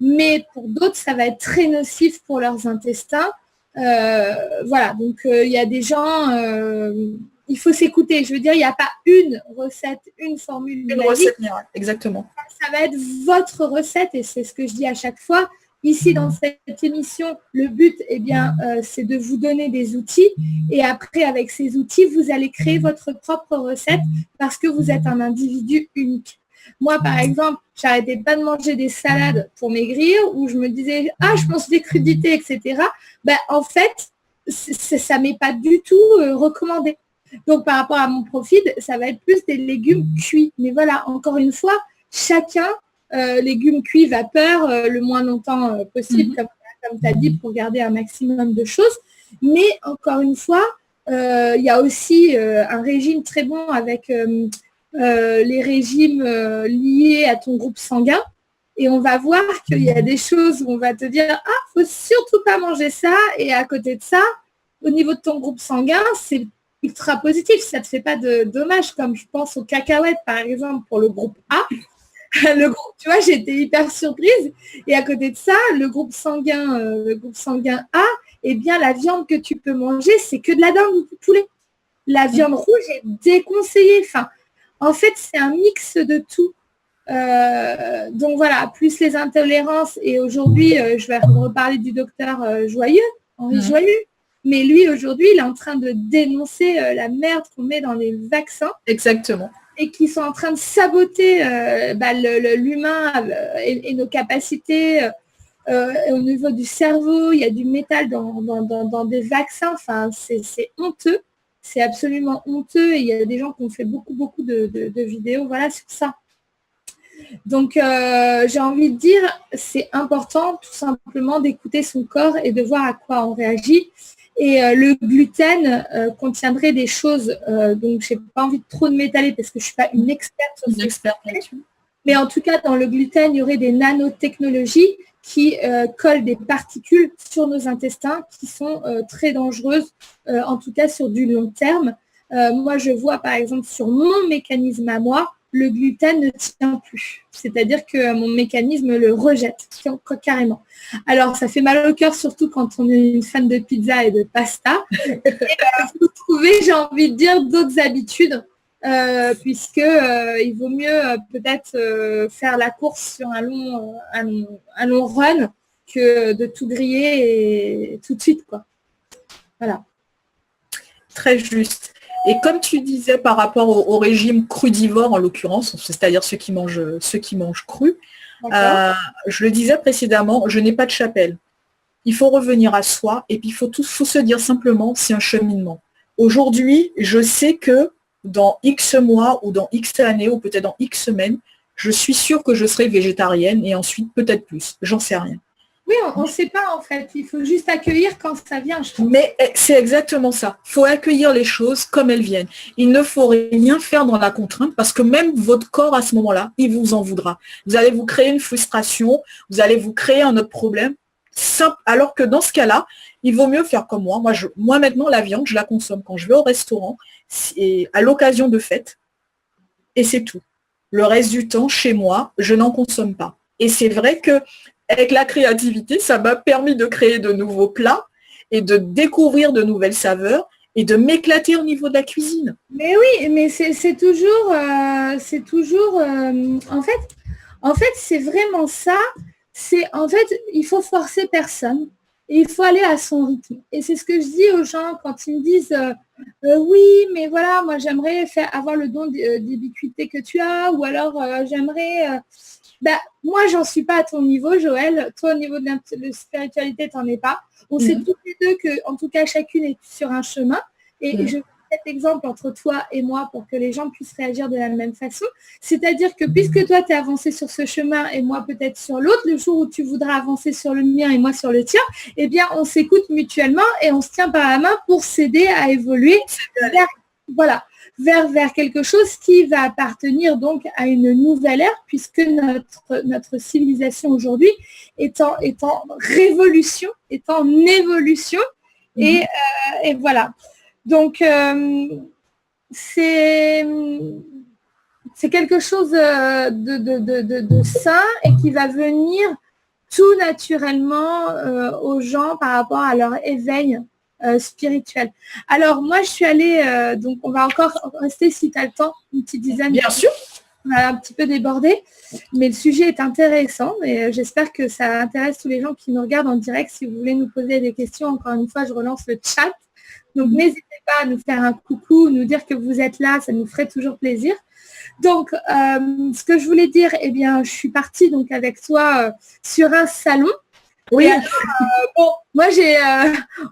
mais pour d'autres, ça va être très nocif pour leurs intestins. Voilà, donc il y a des gens... il faut s'écouter. Je veux dire, il n'y a pas une recette, une formule. Une recette miracle, exactement. Ça va être votre recette et c'est ce que je dis à chaque fois. Ici, dans cette émission, le but, c'est de vous donner des outils et après, avec ces outils, vous allez créer votre propre recette parce que vous êtes un individu unique. Moi, par exemple, j'arrêtais pas de manger des salades pour maigrir ou je me disais, je mange des crudités, etc. En fait, ça m'est pas du tout recommandé. Donc, par rapport à mon profil, ça va être plus des légumes cuits. Mais voilà, encore une fois, chacun, légumes cuits, vapeur, le moins longtemps possible, comme tu as dit, pour garder un maximum de choses. Mais encore une fois, il y a aussi un régime très bon avec les régimes liés à ton groupe sanguin. Et on va voir qu'il y a des choses où on va te dire, faut surtout pas manger ça. Et à côté de ça, au niveau de ton groupe sanguin, c'est ultra positif, ça ne te fait pas de dommages, comme je pense aux cacahuètes par exemple pour le groupe A. Le groupe, tu vois, j'étais hyper surprise. Et à côté de ça, le groupe sanguin A, la viande que tu peux manger, c'est que de la dinde ou du poulet. La viande rouge est déconseillée. Enfin, en fait, c'est un mix de tout. Donc voilà, plus les intolérances. Et aujourd'hui, je vais reparler du docteur Henri Joyeux. Mais lui, aujourd'hui, il est en train de dénoncer la merde qu'on met dans les vaccins. Exactement. Et qui sont en train de saboter l'humain et nos capacités au niveau du cerveau. Il y a du métal dans des vaccins. Enfin, c'est honteux. C'est absolument honteux. Et il y a des gens qui ont fait beaucoup de vidéos sur ça. Donc, j'ai envie de dire, c'est important tout simplement d'écouter son corps et de voir à quoi on réagit. Et le gluten contiendrait des choses, donc je n'ai pas envie de trop de m'étaler parce que je ne suis pas une experte sur ce. Mais en tout cas, dans le gluten, il y aurait des nanotechnologies qui collent des particules sur nos intestins qui sont très dangereuses, en tout cas sur du long terme. Moi, je vois par exemple sur mon mécanisme à moi, le gluten ne tient plus. C'est-à-dire que mon mécanisme le rejette carrément. Alors, ça fait mal au cœur, surtout quand on est une fan de pizza et de pasta. Et vous trouvez, j'ai envie de dire, d'autres habitudes, puisque il vaut mieux peut-être faire la course sur un long run que de tout griller et tout de suite, quoi. Voilà. Très juste. Et comme tu disais par rapport au régime crudivore en l'occurrence, c'est-à-dire ceux qui mangent cru, je le disais précédemment, je n'ai pas de chapelle. Il faut revenir à soi et puis il faut se dire simplement, c'est un cheminement. Aujourd'hui, je sais que dans X mois ou dans X années ou peut-être dans X semaines, je suis sûre que je serai végétarienne et ensuite peut-être plus. J'en sais rien. Oui, on ne sait pas en fait. Il faut juste accueillir quand ça vient. Je pense. Mais c'est exactement ça. Il faut accueillir les choses comme elles viennent. Il ne faut rien faire dans la contrainte parce que même votre corps à ce moment-là, il vous en voudra. Vous allez vous créer une frustration, vous allez vous créer un autre problème. Alors que dans ce cas-là, il vaut mieux faire comme moi. Moi maintenant, la viande, je la consomme quand je vais au restaurant et à l'occasion de fêtes. Et c'est tout. Le reste du temps, chez moi, je n'en consomme pas. Et c'est vrai que avec la créativité, ça m'a permis de créer de nouveaux plats et de découvrir de nouvelles saveurs et de m'éclater au niveau de la cuisine. Mais oui, mais c'est toujours, en fait, c'est vraiment ça. En fait, il faut forcer personne et il faut aller à son rythme. Et c'est ce que je dis aux gens quand ils me disent oui, mais voilà, moi j'aimerais avoir le don d'ubiquité que tu as, ou alors j'aimerais. Moi, j'en suis pas à ton niveau, Joël. Toi, au niveau de la spiritualité, t'en es pas. On sait toutes les deux que, en tout cas, chacune est sur un chemin. Et je fais cet exemple entre toi et moi pour que les gens puissent réagir de la même façon. C'est-à-dire que puisque toi, tu es avancé sur ce chemin et moi peut-être sur l'autre, le jour où tu voudras avancer sur le mien et moi sur le tien, eh bien, on s'écoute mutuellement et on se tient par la main pour s'aider à évoluer vers quelque chose qui va appartenir donc à une nouvelle ère, puisque notre civilisation aujourd'hui est en révolution, est en évolution, et voilà. Donc, c'est quelque chose de sain et qui va venir tout naturellement aux gens par rapport à leur éveil spirituel. Alors, moi, je suis allée, donc on va encore rester, si tu as le temps, une petite dizaine. Bien sûr. On a un petit peu débordé, mais le sujet est intéressant et j'espère que ça intéresse tous les gens qui nous regardent en direct. Si vous voulez nous poser des questions, encore une fois, je relance le chat. Donc, n'hésitez pas à nous faire un coucou, nous dire que vous êtes là, ça nous ferait toujours plaisir. Donc, ce que je voulais dire, eh bien, je suis partie donc avec toi sur un salon. Oui. Alors, moi j'ai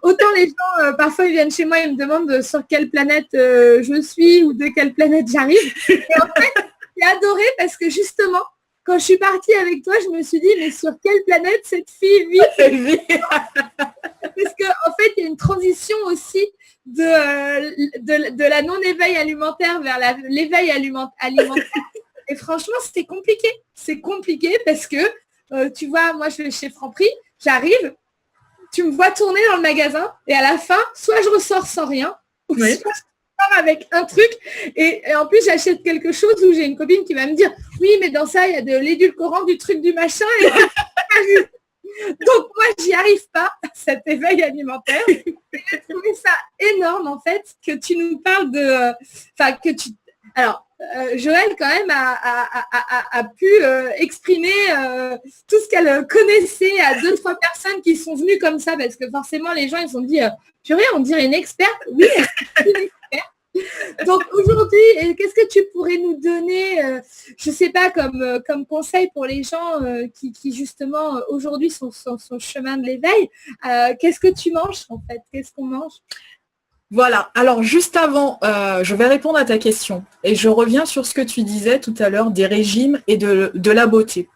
autant les gens parfois ils viennent chez moi et me demandent sur quelle planète je suis ou de quelle planète j'arrive. Et en fait, j'ai adoré parce que justement, quand je suis partie avec toi, je me suis dit mais sur quelle planète cette fille vit. Parce que en fait, il y a une transition aussi de la non-éveil alimentaire vers l'éveil alimentaire. Et franchement, c'était compliqué. C'est compliqué parce que tu vois, moi je vais chez Franprix, j'arrive, tu me vois tourner dans le magasin et à la fin, soit je ressors sans rien, ou soit je ressors avec un truc et en plus j'achète quelque chose où j'ai une copine qui va me dire oui mais dans ça il y a de l'édulcorant, du truc, du machin. Et donc moi j'y arrive pas, cet éveil alimentaire. Et j'ai trouvé ça énorme en fait que tu nous parles de... Alors, Joël, quand même, a pu exprimer tout ce qu'elle connaissait à 2-3 personnes qui sont venues comme ça, parce que forcément, les gens, ils se sont dit, purée, on dirait une experte. Oui, une experte. Donc, aujourd'hui, qu'est-ce que tu pourrais nous donner, je ne sais pas, comme conseil pour les gens qui justement, aujourd'hui, sont sur le chemin de l'éveil. Qu'est-ce que tu manges, en fait? Qu'est-ce qu'on mange? Voilà, alors juste avant, je vais répondre à ta question et je reviens sur ce que tu disais tout à l'heure des régimes et de la beauté.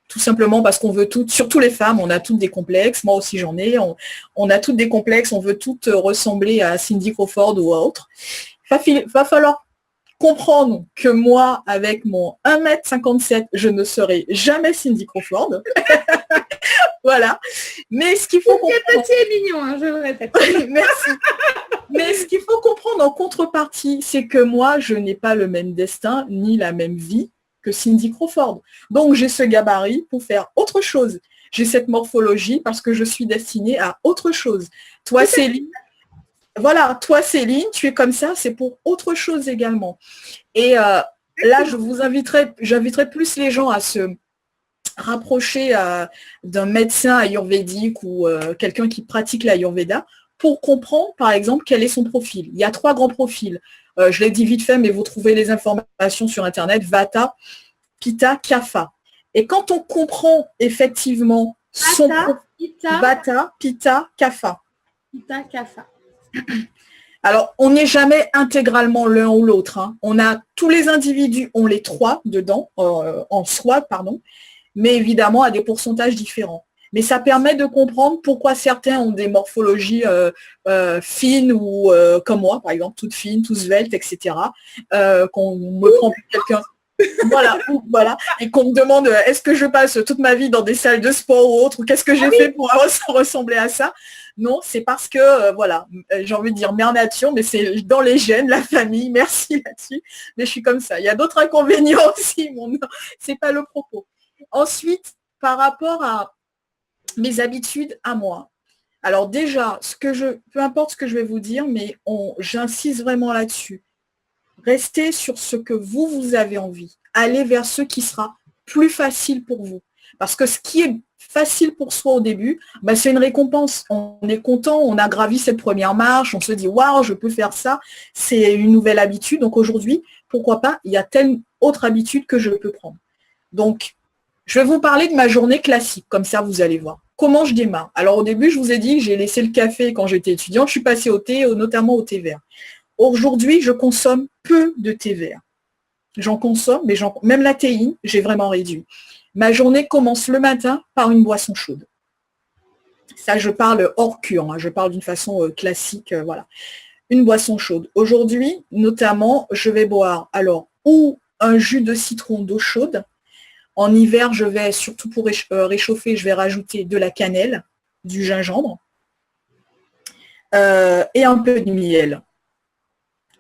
Tout simplement parce qu'on veut toutes, surtout les femmes, on a toutes des complexes, moi aussi j'en ai, on a toutes des complexes, on veut toutes ressembler à Cindy Crawford ou à autre. Va falloir comprendre que moi, avec mon 1m57, je ne serai jamais Cindy Crawford. Voilà. Mais ce qu'il faut comprendre... C'est petit et mignon, hein, je le répète. Merci. Mais ce qu'il faut comprendre en contrepartie, c'est que moi, je n'ai pas le même destin ni la même vie que Cindy Crawford. Donc, j'ai ce gabarit pour faire autre chose. J'ai cette morphologie parce que je suis destinée à autre chose. Toi, Céline, voilà, toi, Céline, tu es comme ça, c'est pour autre chose également. Et là, j'inviterai plus les gens à se rapprocher d'un médecin ayurvédique ou quelqu'un qui pratique l'ayurveda pour comprendre, par exemple, quel est son profil. Il y a 3 grands profils. Je l'ai dit vite fait, mais vous trouvez les informations sur Internet, Vata, Pitta, Kapha. Et quand on comprend effectivement son Vata, Pitta, Kapha. Pitta, Kapha. Alors, on n'est jamais intégralement l'un ou l'autre. Hein. Tous les individus ont les 3 dedans, en soi, pardon, mais évidemment à des pourcentages différents. Mais ça permet de comprendre pourquoi certains ont des morphologies fines ou comme moi, par exemple, toutes fines, toutes sveltes, etc. Qu'on me prend pour quelqu'un. Voilà, et qu'on me demande est-ce que je passe toute ma vie dans des salles de sport ou autre, ou qu'est-ce que j'ai fait pour ressembler à ça. Non, c'est parce que, j'ai envie de dire mère nature, mais c'est dans les gènes, la famille, merci là-dessus, mais je suis comme ça. Il y a d'autres inconvénients aussi, c'est pas le propos. Ensuite, par rapport à mes habitudes à moi. Alors déjà, peu importe ce que je vais vous dire, mais j'insiste vraiment là-dessus. Restez sur ce que vous avez envie. Allez vers ce qui sera plus facile pour vous. Parce que ce qui est facile pour soi au début, c'est une récompense. On est content, on a gravi cette première marche, on se dit waouh, je peux faire ça, c'est une nouvelle habitude. Donc aujourd'hui, pourquoi pas, il y a telle autre habitude que je peux prendre. Donc, je vais vous parler de ma journée classique, comme ça vous allez voir. Comment je démarre? Alors au début, je vous ai dit que j'ai laissé le café quand j'étais étudiante, je suis passée au thé, notamment au thé vert. Aujourd'hui, je consomme peu de thé vert. J'en consomme, mais même la théine, j'ai vraiment réduit. Ma journée commence le matin par une boisson chaude. Ça, je parle hors cure, hein, je parle d'une façon classique, voilà. Une boisson chaude. Aujourd'hui, notamment, je vais boire ou un jus de citron d'eau chaude. En hiver, je vais, surtout pour réchauffer, je vais rajouter de la cannelle, du gingembre et un peu de miel.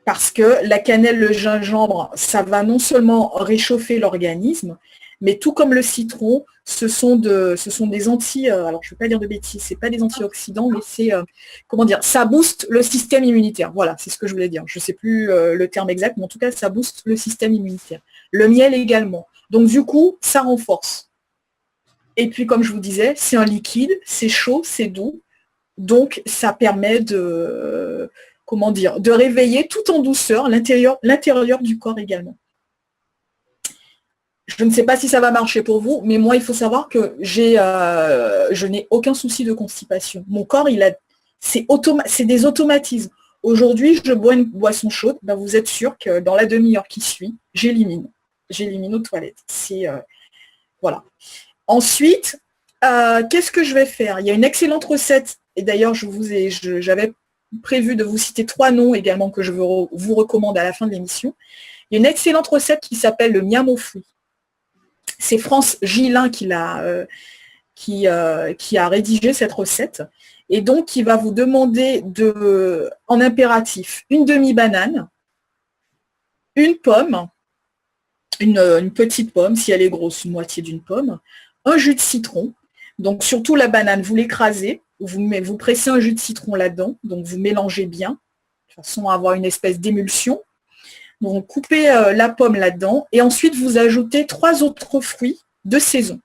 Parce que la cannelle, le gingembre, ça va non seulement réchauffer l'organisme, mais tout comme le citron, ce sont des alors je ne vais pas dire de bêtises, ce n'est pas des antioxydants, mais c'est, ça booste le système immunitaire. Voilà, c'est ce que je voulais dire. Je ne sais plus le terme exact, mais en tout cas, ça booste le système immunitaire. Le miel également. Donc du coup, ça renforce. Et puis, comme je vous disais, c'est un liquide, c'est chaud, c'est doux. Donc, ça permet de réveiller tout en douceur l'intérieur du corps également. Je ne sais pas si ça va marcher pour vous, mais moi, il faut savoir que je n'ai aucun souci de constipation. Mon corps, c'est des automatismes. Aujourd'hui, je bois une boisson chaude, vous êtes sûr que dans la demi-heure qui suit, j'élimine aux toilettes. Voilà. Ensuite, qu'est-ce que je vais faire? Il y a une excellente recette, et d'ailleurs, j'avais prévu de vous citer 3 noms également que je vous recommande à la fin de l'émission. Il y a une excellente recette qui s'appelle le miam aux fruits. C'est France Gillin qui a rédigé cette recette. Et donc, qui va vous demander en impératif, une demi-banane, une pomme, une petite pomme, si elle est grosse, une moitié d'une pomme, un jus de citron. Donc, surtout la banane, vous l'écrasez, vous pressez un jus de citron là-dedans, donc vous mélangez bien, de façon à avoir une espèce d'émulsion. Donc, coupez la pomme là-dedans, et ensuite, vous ajoutez 3 autres fruits de saison,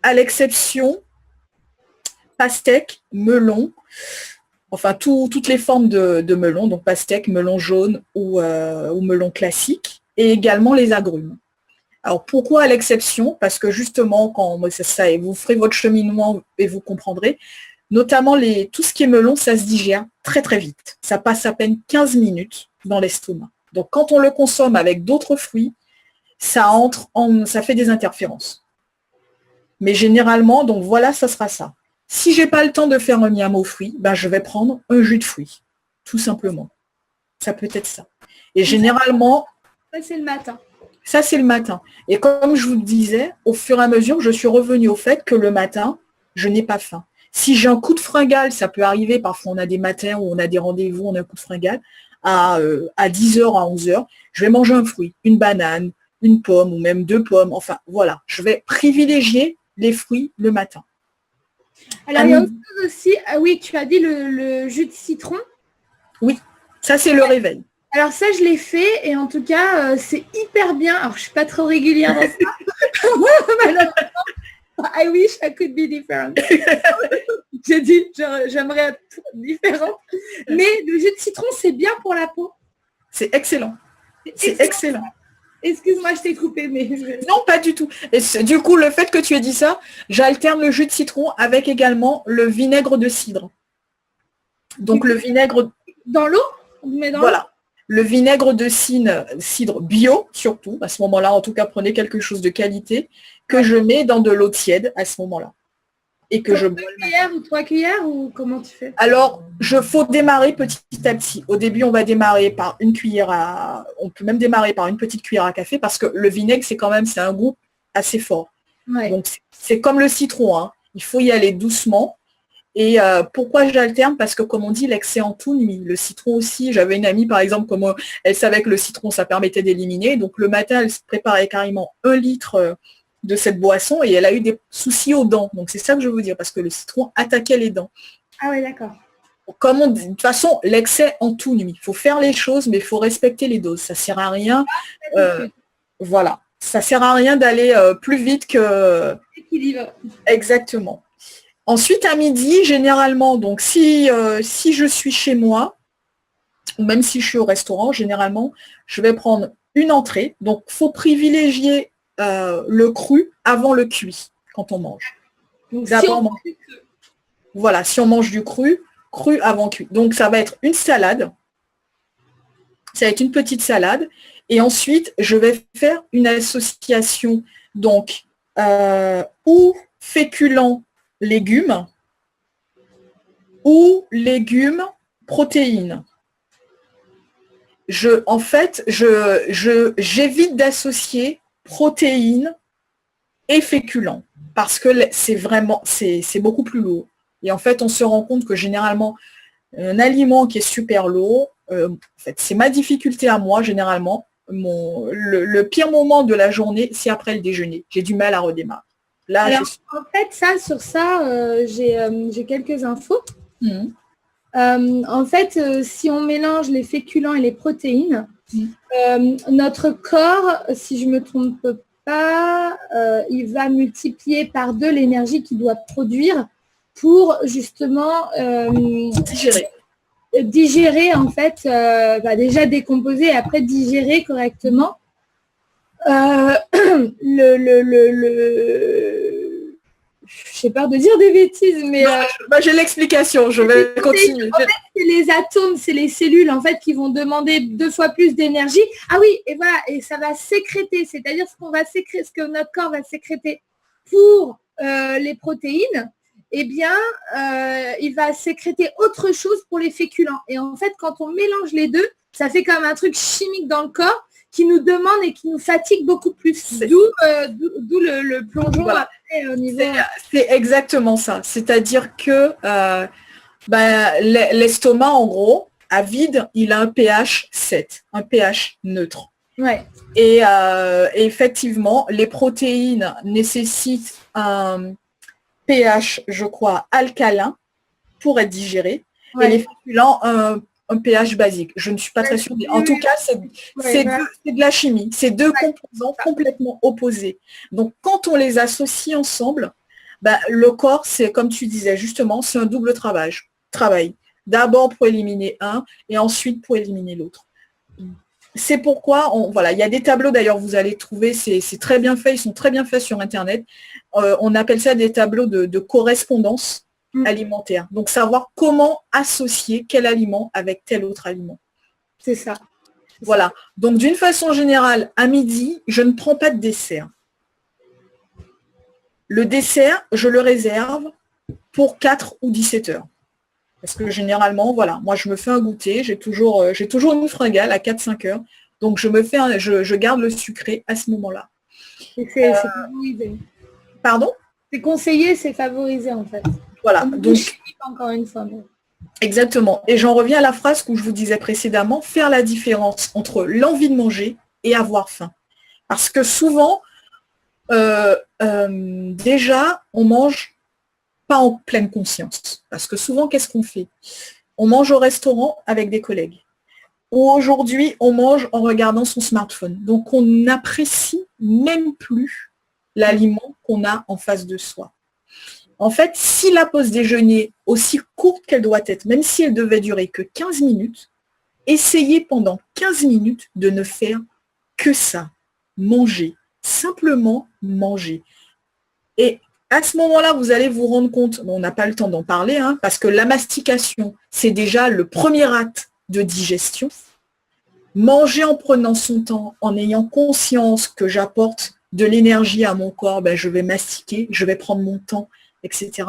à l'exception pastèque, melon, enfin toutes les formes de melon, donc pastèque, melon jaune ou melon classique, et également les agrumes. Alors pourquoi à l'exception? Parce que justement, vous ferez votre cheminement et vous comprendrez, notamment tout ce qui est melon, ça se digère très très vite. Ça passe à peine 15 minutes dans l'estomac. Donc quand on le consomme avec d'autres fruits, ça fait des interférences. Mais généralement, donc voilà, ça sera ça. Si je n'ai pas le temps de faire un miam aux fruits, je vais prendre un jus de fruits, tout simplement. Ça peut être ça. Et généralement... Ça, c'est le matin. Ça, c'est le matin. Et comme je vous le disais, au fur et à mesure, je suis revenue au fait que le matin, je n'ai pas faim. Si j'ai un coup de fringale, ça peut arriver, parfois on a des matins où on a des rendez-vous, on a un coup de fringale, à 10h, à 11h, je vais manger un fruit, une banane, une pomme ou même 2 pommes. Enfin, voilà, je vais privilégier les fruits le matin. Alors, il y a autre chose aussi. Ah oui, tu as dit le jus de citron. Oui, ça c'est le réveil. Alors ça, je l'ai fait et en tout cas, c'est hyper bien. Alors, je suis pas trop régulière dans ça. Malheureusement, I wish I could be different. J'ai dit, j'aimerais être différente. Mais le jus de citron, c'est bien pour la peau. C'est excellent. C'est excellent. Excuse-moi, je t'ai coupé, mais... Non, pas du tout. Et du coup, le fait que tu aies dit ça, j'alterne le jus de citron avec également le vinaigre de cidre. Donc le vinaigre... Dans l'eau? Voilà. Le vinaigre de cidre bio, surtout. À ce moment-là, en tout cas, prenez quelque chose de qualité que je mets dans de l'eau tiède à ce moment-là. Et que je bois. 2 cuillères ou 3 cuillères ou comment tu fais? Alors, faut démarrer petit à petit. Au début, on va démarrer par une cuillère on peut même démarrer par une petite cuillère à café parce que le vinaigre, c'est un goût assez fort. Ouais. Donc, c'est comme le citron, hein. Il faut y aller doucement. Et pourquoi j'alterne? Parce que comme on dit, l'excès en tout nuit. Le citron aussi, j'avais une amie par exemple, comme elle savait que le citron, ça permettait d'éliminer. Donc le matin, elle se préparait carrément 1 litre de cette boisson et elle a eu des soucis aux dents. Donc c'est ça que je veux dire, parce que le citron attaquait les dents. Ah oui, d'accord. Comme on dit, de toute façon, l'excès en tout nuit. Il faut faire les choses, mais il faut respecter les doses. Ça sert à rien. Voilà. Ça sert à rien d'aller plus vite que... Équilibre. Exactement. Ensuite, à midi, généralement, donc si je suis chez moi, ou même si je suis au restaurant, généralement, je vais prendre une entrée. Donc, il faut privilégier le cru avant le cuit quand on mange. Donc, voilà, si on mange du cru avant cuit. Donc, ça va être une salade. Ça va être une petite salade. Et ensuite, je vais faire une association, donc, ou féculents légumes ou légumes protéines. J'évite d'associer protéines et féculents parce que c'est beaucoup plus lourd. Et en fait, on se rend compte que généralement, un aliment qui est super lourd, en fait, c'est ma difficulté à moi, généralement. Le pire moment de la journée, c'est après le déjeuner. J'ai du mal à redémarrer. Là, alors, en fait, sur ça, j'ai quelques infos. En fait, si on mélange les féculents et les protéines, notre corps, si je ne me trompe pas, il va multiplier par 2 l'énergie qu'il doit produire pour justement digérer en fait, déjà décomposer et après digérer correctement. J'ai peur de dire des bêtises, mais... j'ai l'explication, je vais continuer. En fait, c'est les atomes, c'est les cellules, en fait, qui vont demander 2 fois plus d'énergie. Ah oui, et voilà, et ça va sécréter, c'est-à-dire ce que notre corps va sécréter pour les protéines, eh bien, il va sécréter autre chose pour les féculents. Et en fait, quand on mélange les deux, ça fait comme un truc chimique dans le corps qui nous demande et qui nous fatigue beaucoup plus. D'où le plongeon. Voilà. Après, au niveau... C'est exactement ça. C'est-à-dire que l'estomac, en gros, à vide, il a un pH 7, un pH neutre. Ouais. Et effectivement, les protéines nécessitent un pH, je crois, alcalin pour être digérées. Ouais. Et les féculents, un pH basique. Je ne suis pas très sûre. En tout cas, c'est de la chimie. C'est 2 composants complètement opposés. Donc, quand on les associe ensemble, le corps, c'est comme tu disais, justement, c'est un double travail. D'abord pour éliminer un et ensuite pour éliminer l'autre. C'est pourquoi, il y a des tableaux, d'ailleurs, vous allez trouver, c'est très bien fait, ils sont très bien faits sur Internet. On appelle ça des tableaux de correspondance alimentaire. Donc, savoir comment associer quel aliment avec tel autre aliment. C'est ça. Voilà. Donc, d'une façon générale, à midi, je ne prends pas de dessert. Le dessert, je le réserve pour 4 ou 17 heures. Parce que généralement, voilà, moi, je me fais un goûter. J'ai toujours une fringale à 4-5 heures. Donc, je garde le sucré à ce moment-là. Et c'est favorisé. Pardon ? C'est conseillé, c'est favorisé, en fait. Voilà. Donc, encore une fois. exactement. Et j'en reviens à la phrase que je vous disais précédemment, faire la différence entre l'envie de manger et avoir faim. Parce que souvent, déjà, on mange pas en pleine conscience. Parce que souvent, qu'est-ce qu'on fait? On mange au restaurant avec des collègues. Ou aujourd'hui, on mange en regardant son smartphone. Donc, on n'apprécie même plus l'aliment qu'on a en face de soi. En fait, si la pause déjeuner, aussi courte qu'elle doit être, même si elle devait durer que 15 minutes, essayez pendant 15 minutes de ne faire que ça. Manger. Simplement manger. Et à ce moment-là, vous allez vous rendre compte, on n'a pas le temps d'en parler, parce que la mastication, c'est déjà le premier acte de digestion. Manger en prenant son temps, en ayant conscience que j'apporte de l'énergie à mon corps, je vais mastiquer, je vais prendre mon temps, etc.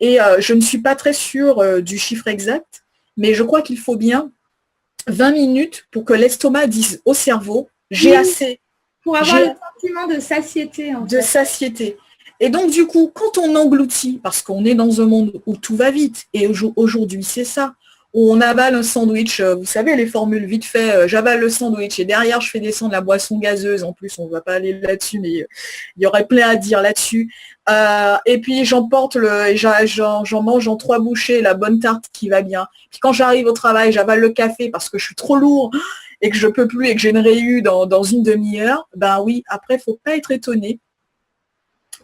Et je ne suis pas très sûre du chiffre exact, mais je crois qu'il faut bien 20 minutes pour que l'estomac dise au cerveau, j'ai assez. Pour avoir le sentiment de satiété. Satiété. Et donc, du coup, quand on engloutit, parce qu'on est dans un monde où tout va vite, et aujourd'hui, c'est ça, où on avale un sandwich, vous savez, les formules vite fait, j'avale le sandwich, et derrière, je fais descendre la boisson gazeuse, en plus, on ne va pas aller là-dessus, mais il y aurait plein à dire là-dessus. Et puis, j'en mange en 3 bouchées, la bonne tarte qui va bien. Puis quand j'arrive au travail, j'avale le café parce que je suis trop lourd, et que je peux plus, et que j'ai une réu dans une demi-heure. Oui, après, il ne faut pas être étonné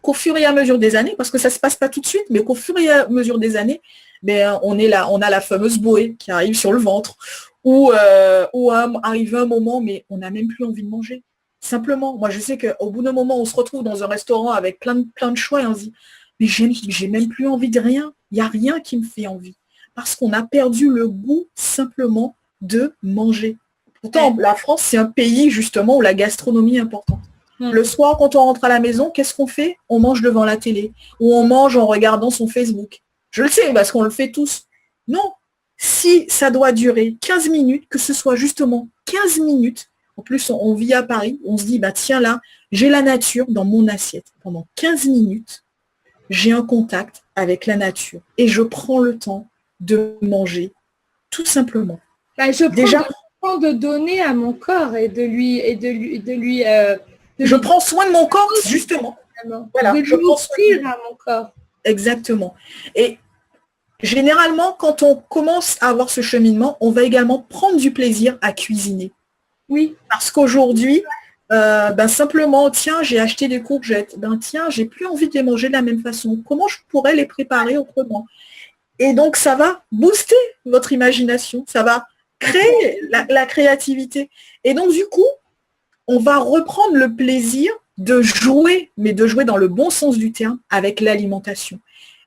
qu'au fur et à mesure des années, parce que ça ne se passe pas tout de suite, mais qu'au fur et à mesure des années, on a la fameuse bouée qui arrive sur le ventre, ou arrive un moment, mais on n'a même plus envie de manger. Simplement, moi je sais qu'au bout d'un moment, on se retrouve dans un restaurant avec plein de choix, et on se dit, mais j'ai même plus envie de rien, il n'y a rien qui me fait envie, parce qu'on a perdu le goût simplement de manger. Pourtant, la France, c'est un pays justement où la gastronomie est importante. Le soir, quand on rentre à la maison, qu'est-ce qu'on fait? On mange devant la télé ou on mange en regardant son Facebook. Je le sais, parce qu'on le fait tous. Non, si ça doit durer 15 minutes, que ce soit justement 15 minutes, en plus on vit à Paris, on se dit, tiens là, j'ai la nature dans mon assiette. Pendant 15 minutes, j'ai un contact avec la nature et je prends le temps de manger, tout simplement. Déjà, de donner à mon corps et de lui je prends soin de mon corps, justement. Voilà, je prends soin à mon corps. Exactement. Et généralement, quand on commence à avoir ce cheminement, on va également prendre du plaisir à cuisiner. Oui. Parce qu'aujourd'hui, simplement, tiens, j'ai acheté des courgettes. Tiens, j'ai plus envie de les manger de la même façon. Comment je pourrais les préparer autrement? Et donc, ça va booster votre imagination. Ça va créer la créativité. Et donc, du coup, on va reprendre le plaisir de jouer, mais de jouer dans le bon sens du terme, avec l'alimentation.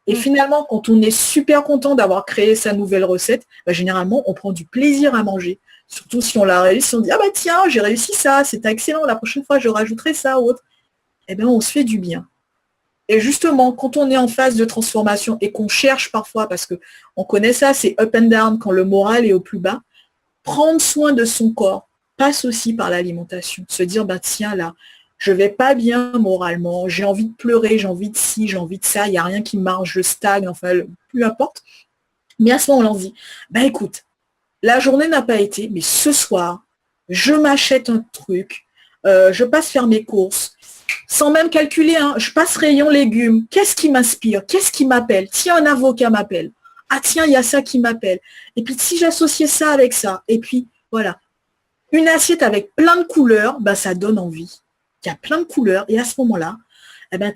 Et finalement, quand on est super content d'avoir créé sa nouvelle recette, généralement, on prend du plaisir à manger. Surtout si on l'a réussi, on dit, tiens, j'ai réussi ça, c'est excellent, la prochaine fois, je rajouterai ça ou autre. On se fait du bien. Et justement, quand on est en phase de transformation et qu'on cherche parfois, parce qu'on connaît ça, c'est up and down, quand le moral est au plus bas, prendre soin de son corps passe aussi par l'alimentation. Se dire, tiens, là, je vais pas bien moralement, j'ai envie de pleurer, j'ai envie de ci, j'ai envie de ça, il n'y a rien qui marche, je stagne, enfin, peu importe. Mais à ce moment-là, on se dit, écoute, la journée n'a pas été, mais ce soir, je m'achète un truc, je passe faire mes courses, sans même calculer, je passe rayon légumes, qu'est-ce qui m'inspire, qu'est-ce qui m'appelle? Tiens, un avocat m'appelle. Ah tiens, il y a ça qui m'appelle. Et puis si j'associais ça avec ça, et puis voilà. Une assiette avec plein de couleurs, ça donne envie. Il y a plein de couleurs, et à ce moment-là,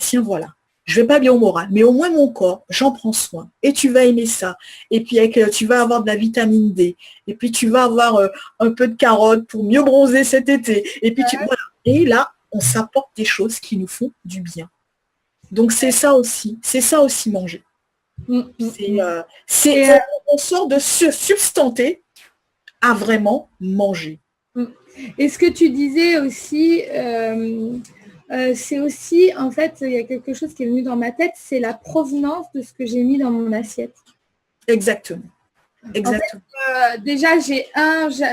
tiens, voilà. Je vais pas bien au moral, mais au moins mon corps, j'en prends soin. Et tu vas aimer ça. Et puis tu vas avoir de la vitamine D. Et puis tu vas avoir un peu de carotte pour mieux bronzer cet été. Et puis voilà. Et là, on s'apporte des choses qui nous font du bien. Donc c'est ça aussi manger. On sort de se substanter à vraiment manger. Et ce que tu disais aussi, c'est aussi, en fait, il y a quelque chose qui est venu dans ma tête, c'est la provenance de ce que j'ai mis dans mon assiette. Exactement. En fait, déjà,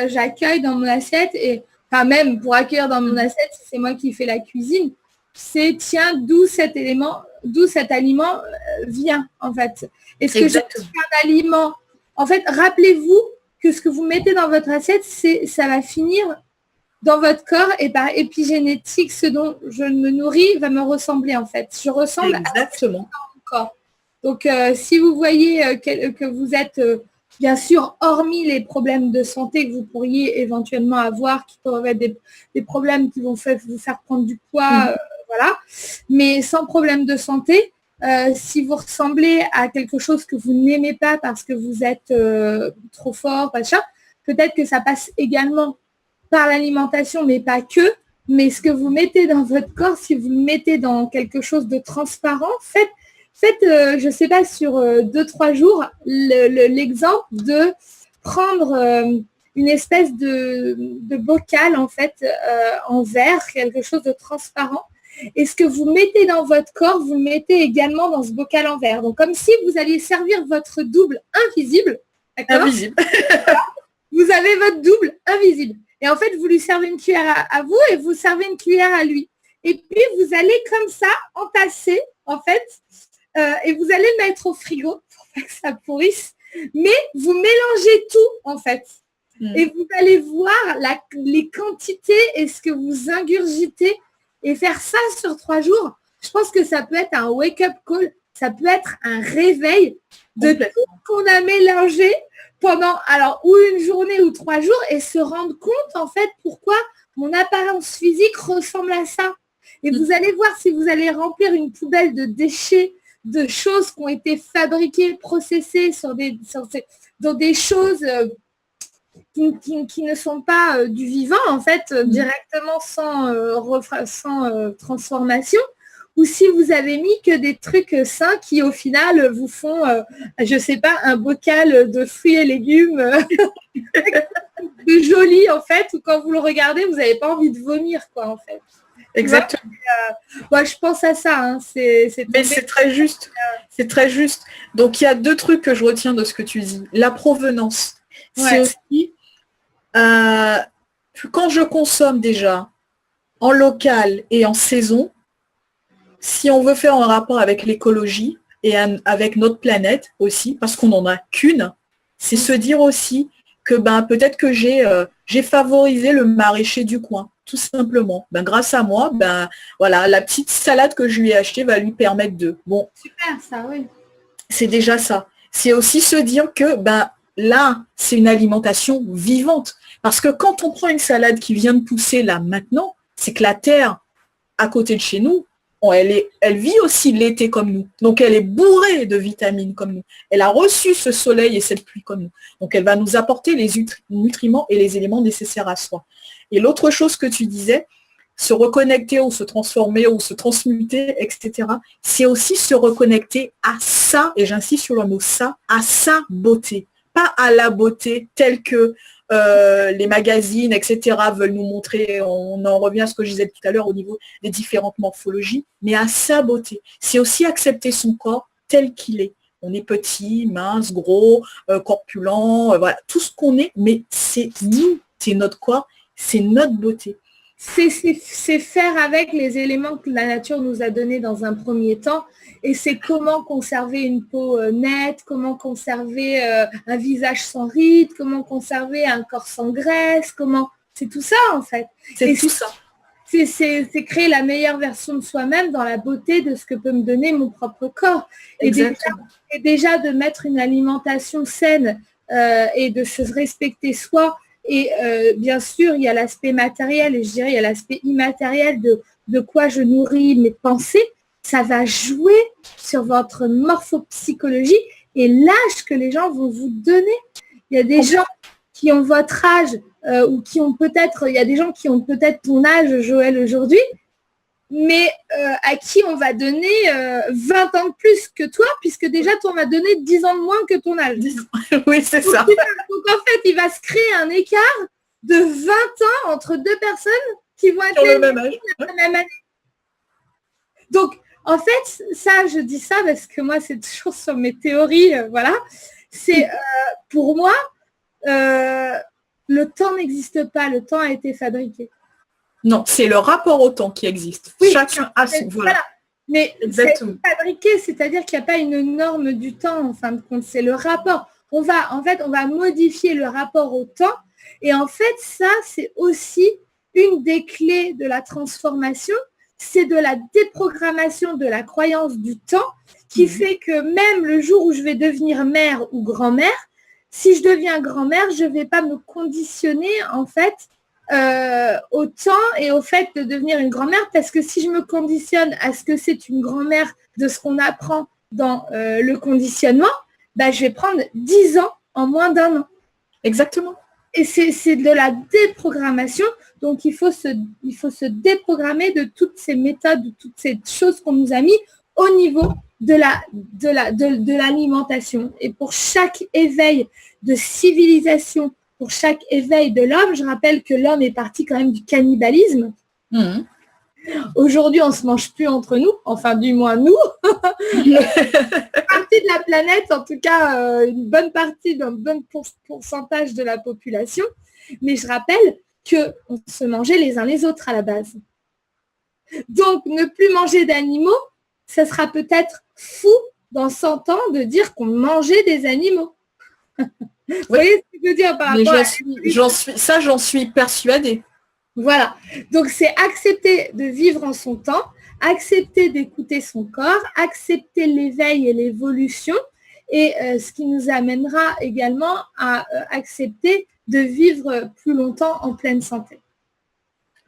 j'accueille dans mon assiette, et même pour accueillir dans mon assiette, c'est moi qui fais la cuisine. c'est tiens, d'où cet aliment vient en fait. Est-ce que j'ai un aliment? En fait, rappelez-vous que ce que vous mettez dans votre assiette, ça va finir dans votre corps et par épigénétique, ce dont je me nourris va me ressembler en fait. Je ressemble exactement à mon corps. Donc, si vous voyez que vous êtes, bien sûr, hormis les problèmes de santé que vous pourriez éventuellement avoir, qui peuvent être des problèmes qui vont vous faire prendre du poids, voilà, mais sans problème de santé, si vous ressemblez à quelque chose que vous n'aimez pas parce que vous êtes trop fort, machin, peut-être que ça passe également par l'alimentation, mais pas que. Mais ce que vous mettez dans votre corps, si vous le mettez dans quelque chose de transparent, faites je ne sais pas, sur 2-3 jours, l'exemple de prendre une espèce de bocal, en fait, en verre, quelque chose de transparent. Et ce que vous mettez dans votre corps, vous le mettez également dans ce bocal en verre. Donc, comme si vous alliez servir votre double invisible. D'accord ? Invisible. Vous avez votre double invisible. Et en fait, vous lui servez une cuillère à vous et vous servez une cuillère à lui. Et puis, vous allez comme ça entasser, en fait, et vous allez le mettre au frigo pour pas que ça pourrisse. Mais vous mélangez tout, en fait. Et vous allez voir les quantités et ce que vous ingurgitez. Et faire ça sur 3 jours, je pense que ça peut être un wake-up call, ça peut être un réveil de tout qu'on a mélangé pendant, ou une journée ou 3 jours et se rendre compte, en fait, pourquoi mon apparence physique ressemble à ça. Et vous allez voir si vous allez remplir une poubelle de déchets, de choses qui ont été fabriquées, processées dans des choses qui ne sont pas du vivant, en fait, directement sans transformation, ou si vous avez mis que des trucs sains qui, au final, vous font, je sais pas, un bocal de fruits et légumes de joli, en fait, ou quand vous le regardez, vous n'avez pas envie de vomir, quoi, en fait. Exactement. Moi, je pense à ça. Hein. Mais c'est très juste. C'est très juste. Donc, il y a 2 trucs que je retiens de ce que tu dis. La provenance. C'est aussi, quand je consomme déjà en local et en saison, si on veut faire un rapport avec l'écologie et avec notre planète aussi, parce qu'on n'en a qu'une, c'est se dire aussi que peut-être que j'ai favorisé le maraîcher du coin, tout simplement. Grâce à moi, voilà, la petite salade que je lui ai achetée va lui permettre de. Bon. Super, ça, oui. C'est déjà ça. C'est aussi se dire que là, c'est une alimentation vivante. Parce que quand on prend une salade qui vient de pousser là maintenant, c'est que la terre à côté de chez nous, elle vit aussi l'été comme nous. Donc, elle est bourrée de vitamines comme nous. Elle a reçu ce soleil et cette pluie comme nous. Donc, elle va nous apporter les nutriments et les éléments nécessaires à soi. Et l'autre chose que tu disais, se reconnecter ou se transformer ou se transmuter, etc., c'est aussi se reconnecter à ça, et j'insiste sur le mot ça, à sa beauté. Pas à la beauté telle que les magazines, etc., veulent nous montrer. On en revient à ce que je disais tout à l'heure au niveau des différentes morphologies, mais à sa beauté. C'est aussi accepter son corps tel qu'il est. On est petit, mince, gros, corpulent, voilà, tout ce qu'on est, mais c'est nous, c'est notre corps, c'est notre beauté. C'est faire avec les éléments que la nature nous a donnés dans un premier temps, et c'est comment conserver une peau nette, comment conserver un visage sans rides, comment conserver un corps sans graisse, c'est tout ça en fait. C'est tout ça. C'est créer la meilleure version de soi-même dans la beauté de ce que peut me donner mon propre corps. Et déjà de mettre une alimentation saine et de se respecter soi. Et bien sûr, il y a l'aspect matériel et je dirais il y a l'aspect immatériel de quoi je nourris mes pensées. Ça va jouer sur votre morphopsychologie et l'âge que les gens vont vous donner. Il y a des gens qui ont votre âge ou qui ont peut-être, il y a des gens qui ont peut-être ton âge, Joël, aujourd'hui, mais à qui on va donner 20 ans de plus que toi, puisque déjà, on va donner 10 ans de moins que ton âge. Oui, c'est ça. Donc, en fait, il va se créer un écart de 20 ans entre 2 personnes qui vont être le même âge. La même année. Donc, en fait, ça, je dis ça parce que moi, c'est toujours sur mes théories, voilà. C'est, pour moi, le temps n'existe pas, le temps a été fabriqué. Non, c'est le rapport au temps qui existe. Oui, Chacun a son... Voilà. Mais c'est Exactement. fabriqué, c'est-à-dire qu'il n'y a pas une norme du temps, en fin de compte, c'est le rapport. On va modifier le rapport au temps. Et en fait, ça, c'est aussi une des clés de la transformation, c'est de la déprogrammation de la croyance du temps qui fait que même le jour où je vais devenir mère ou grand-mère, si je deviens grand-mère, je ne vais pas me conditionner, en fait, au temps et au fait de devenir une grand-mère, parce que si je me conditionne à ce que c'est une grand-mère de ce qu'on apprend dans le conditionnement, bah, je vais prendre 10 ans en moins d'un an. Exactement. Et c'est de la déprogrammation, donc il faut se déprogrammer de toutes ces méthodes, de toutes ces choses qu'on nous a mis au niveau de l'alimentation. Et pour chaque éveil de civilisation, pour chaque éveil de l'homme, je rappelle que l'homme est parti quand même du cannibalisme. Aujourd'hui, on ne se mange plus entre nous, enfin du moins nous. Une partie de la planète, en tout cas une bonne partie d'un bon pourcentage de la population. Mais je rappelle qu'on se mangeait les uns les autres à la base. Donc, ne plus manger d'animaux, ça sera peut-être fou dans 100 ans de dire qu'on mangeait des animaux. Vous voyez ce que je veux dire par rapport j'en suis persuadée. Voilà. Donc, c'est accepter de vivre en son temps, accepter d'écouter son corps, accepter l'éveil et l'évolution, et ce qui nous amènera également à accepter de vivre plus longtemps en pleine santé.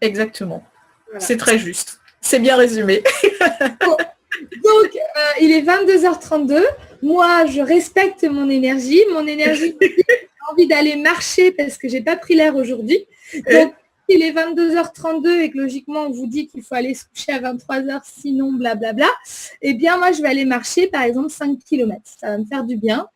Exactement. Voilà. C'est très juste. C'est bien résumé. Donc, il est 22h32. Moi, je respecte mon énergie. Mon énergie, j'ai envie d'aller marcher parce que je n'ai pas pris l'air aujourd'hui. Donc, il est 22h32 et que logiquement, on vous dit qu'il faut aller se coucher à 23h, sinon blablabla. Eh bien, moi, je vais aller marcher, par exemple, 5 km. Ça va me faire du bien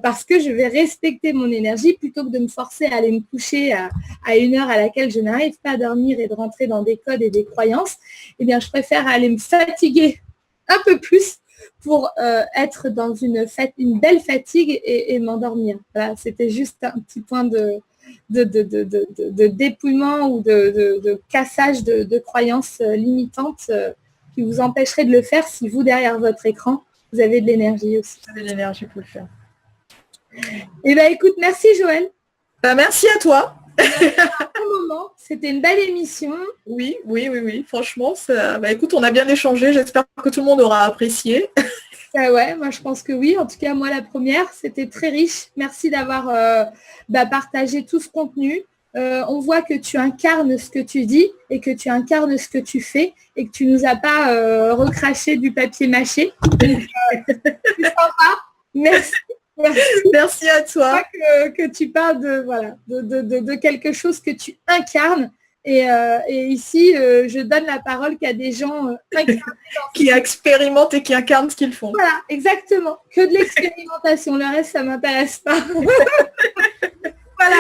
parce que je vais respecter mon énergie plutôt que de me forcer à aller me coucher à une heure à laquelle je n'arrive pas à dormir et de rentrer dans des codes et des croyances. Eh bien, je préfère aller me fatiguer un peu plus pour être dans une belle fatigue et m'endormir. Voilà, c'était juste un petit point de dépouillement ou de cassage de croyances limitantes qui vous empêcheraient de le faire si vous, derrière votre écran, vous avez de l'énergie aussi. Vous avez de l'énergie pour le faire. Eh bien, écoute, merci Joël. Merci à toi. Un moment, c'était une belle émission. Oui. Franchement, écoute, on a bien échangé. J'espère que tout le monde aura apprécié. Ouais, moi je pense que oui. En tout cas, moi la première, c'était très riche. Merci d'avoir partagé tout ce contenu. On voit que tu incarnes ce que tu dis et que tu incarnes ce que tu fais et que tu nous as pas recraché du papier mâché. C'est sympa. Merci. Merci à toi. Que tu parles de quelque chose que tu incarnes. Et ici, je donne la parole qu'à des gens qui expérimentent et qui incarnent ce qu'ils font. Voilà, exactement. Que de l'expérimentation. Le reste, ça ne m'intéresse pas. Voilà.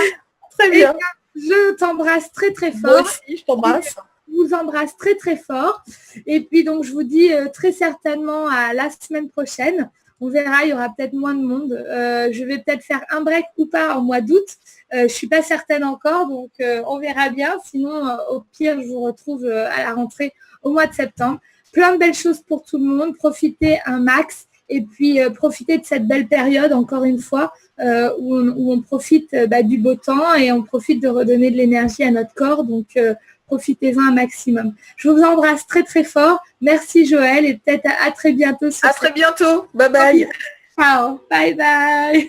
Très bien. Je t'embrasse très, très fort. Moi aussi, je t'embrasse. Je vous embrasse très, très fort. Et puis, donc, je vous dis très certainement à la semaine prochaine. On verra, il y aura peut-être moins de monde. Je vais peut-être faire un break ou pas en mois d'août. Je ne suis pas certaine encore, donc on verra bien. Sinon, au pire, je vous retrouve à la rentrée au mois de septembre. Plein de belles choses pour tout le monde. Profitez un max et puis profitez de cette belle période, encore une fois, où on profite du beau temps et on profite de redonner de l'énergie à notre corps. Donc, profitez-en un maximum. Je vous embrasse très, très fort. Merci Joël et peut-être à très bientôt. À très bientôt. Bye bye. Ciao. Bye bye.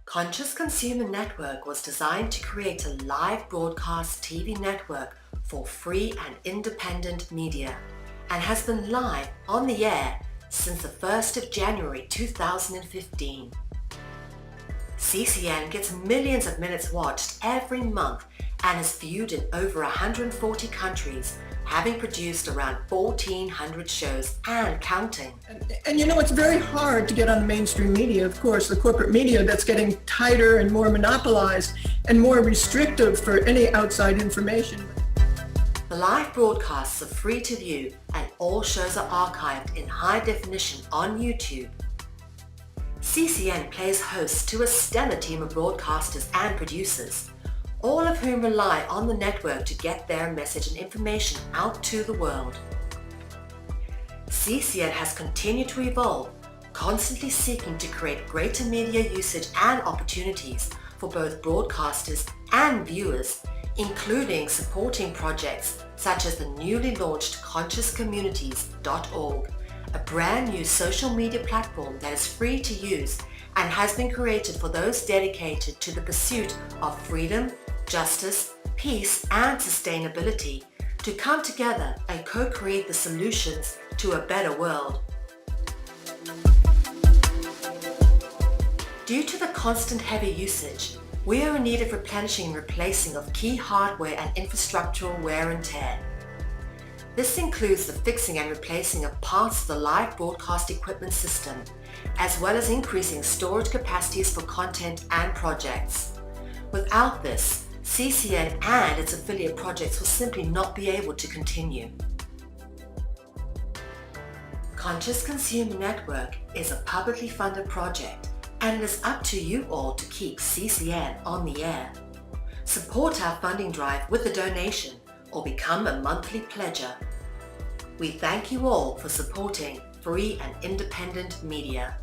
Conscious Consumer Network was designed to create a live broadcast TV network for free and independent media and has been live on the air since the 1st of January 2015. CCN gets millions of minutes watched every month and is viewed in over 140 countries, having produced around 1,400 shows and counting. And you know, it's very hard to get on the mainstream media, of course, the corporate media that's getting tighter and more monopolized and more restrictive for any outside information. The live broadcasts are free to view and all shows are archived in high definition on YouTube. CCN plays host to a stellar team of broadcasters and producers, all of whom rely on the network to get their message and information out to the world. CCN has continued to evolve, constantly seeking to create greater media usage and opportunities for both broadcasters and viewers, including supporting projects such as the newly launched ConsciousCommunities.org, a brand new social media platform that is free to use and has been created for those dedicated to the pursuit of freedom, justice, peace, and sustainability to come together and co-create the solutions to a better world. Due to the constant heavy usage, we are in need of replenishing and replacing of key hardware and infrastructural wear and tear. This includes the fixing and replacing of parts of the live broadcast equipment system, as well as increasing storage capacities for content and projects. Without this, CCN and its affiliate projects will simply not be able to continue. Conscious Consumer Network is a publicly funded project, and it is up to you all to keep CCN on the air. Support our funding drive with a donation or become a monthly pledger. We thank you all for supporting free and independent media.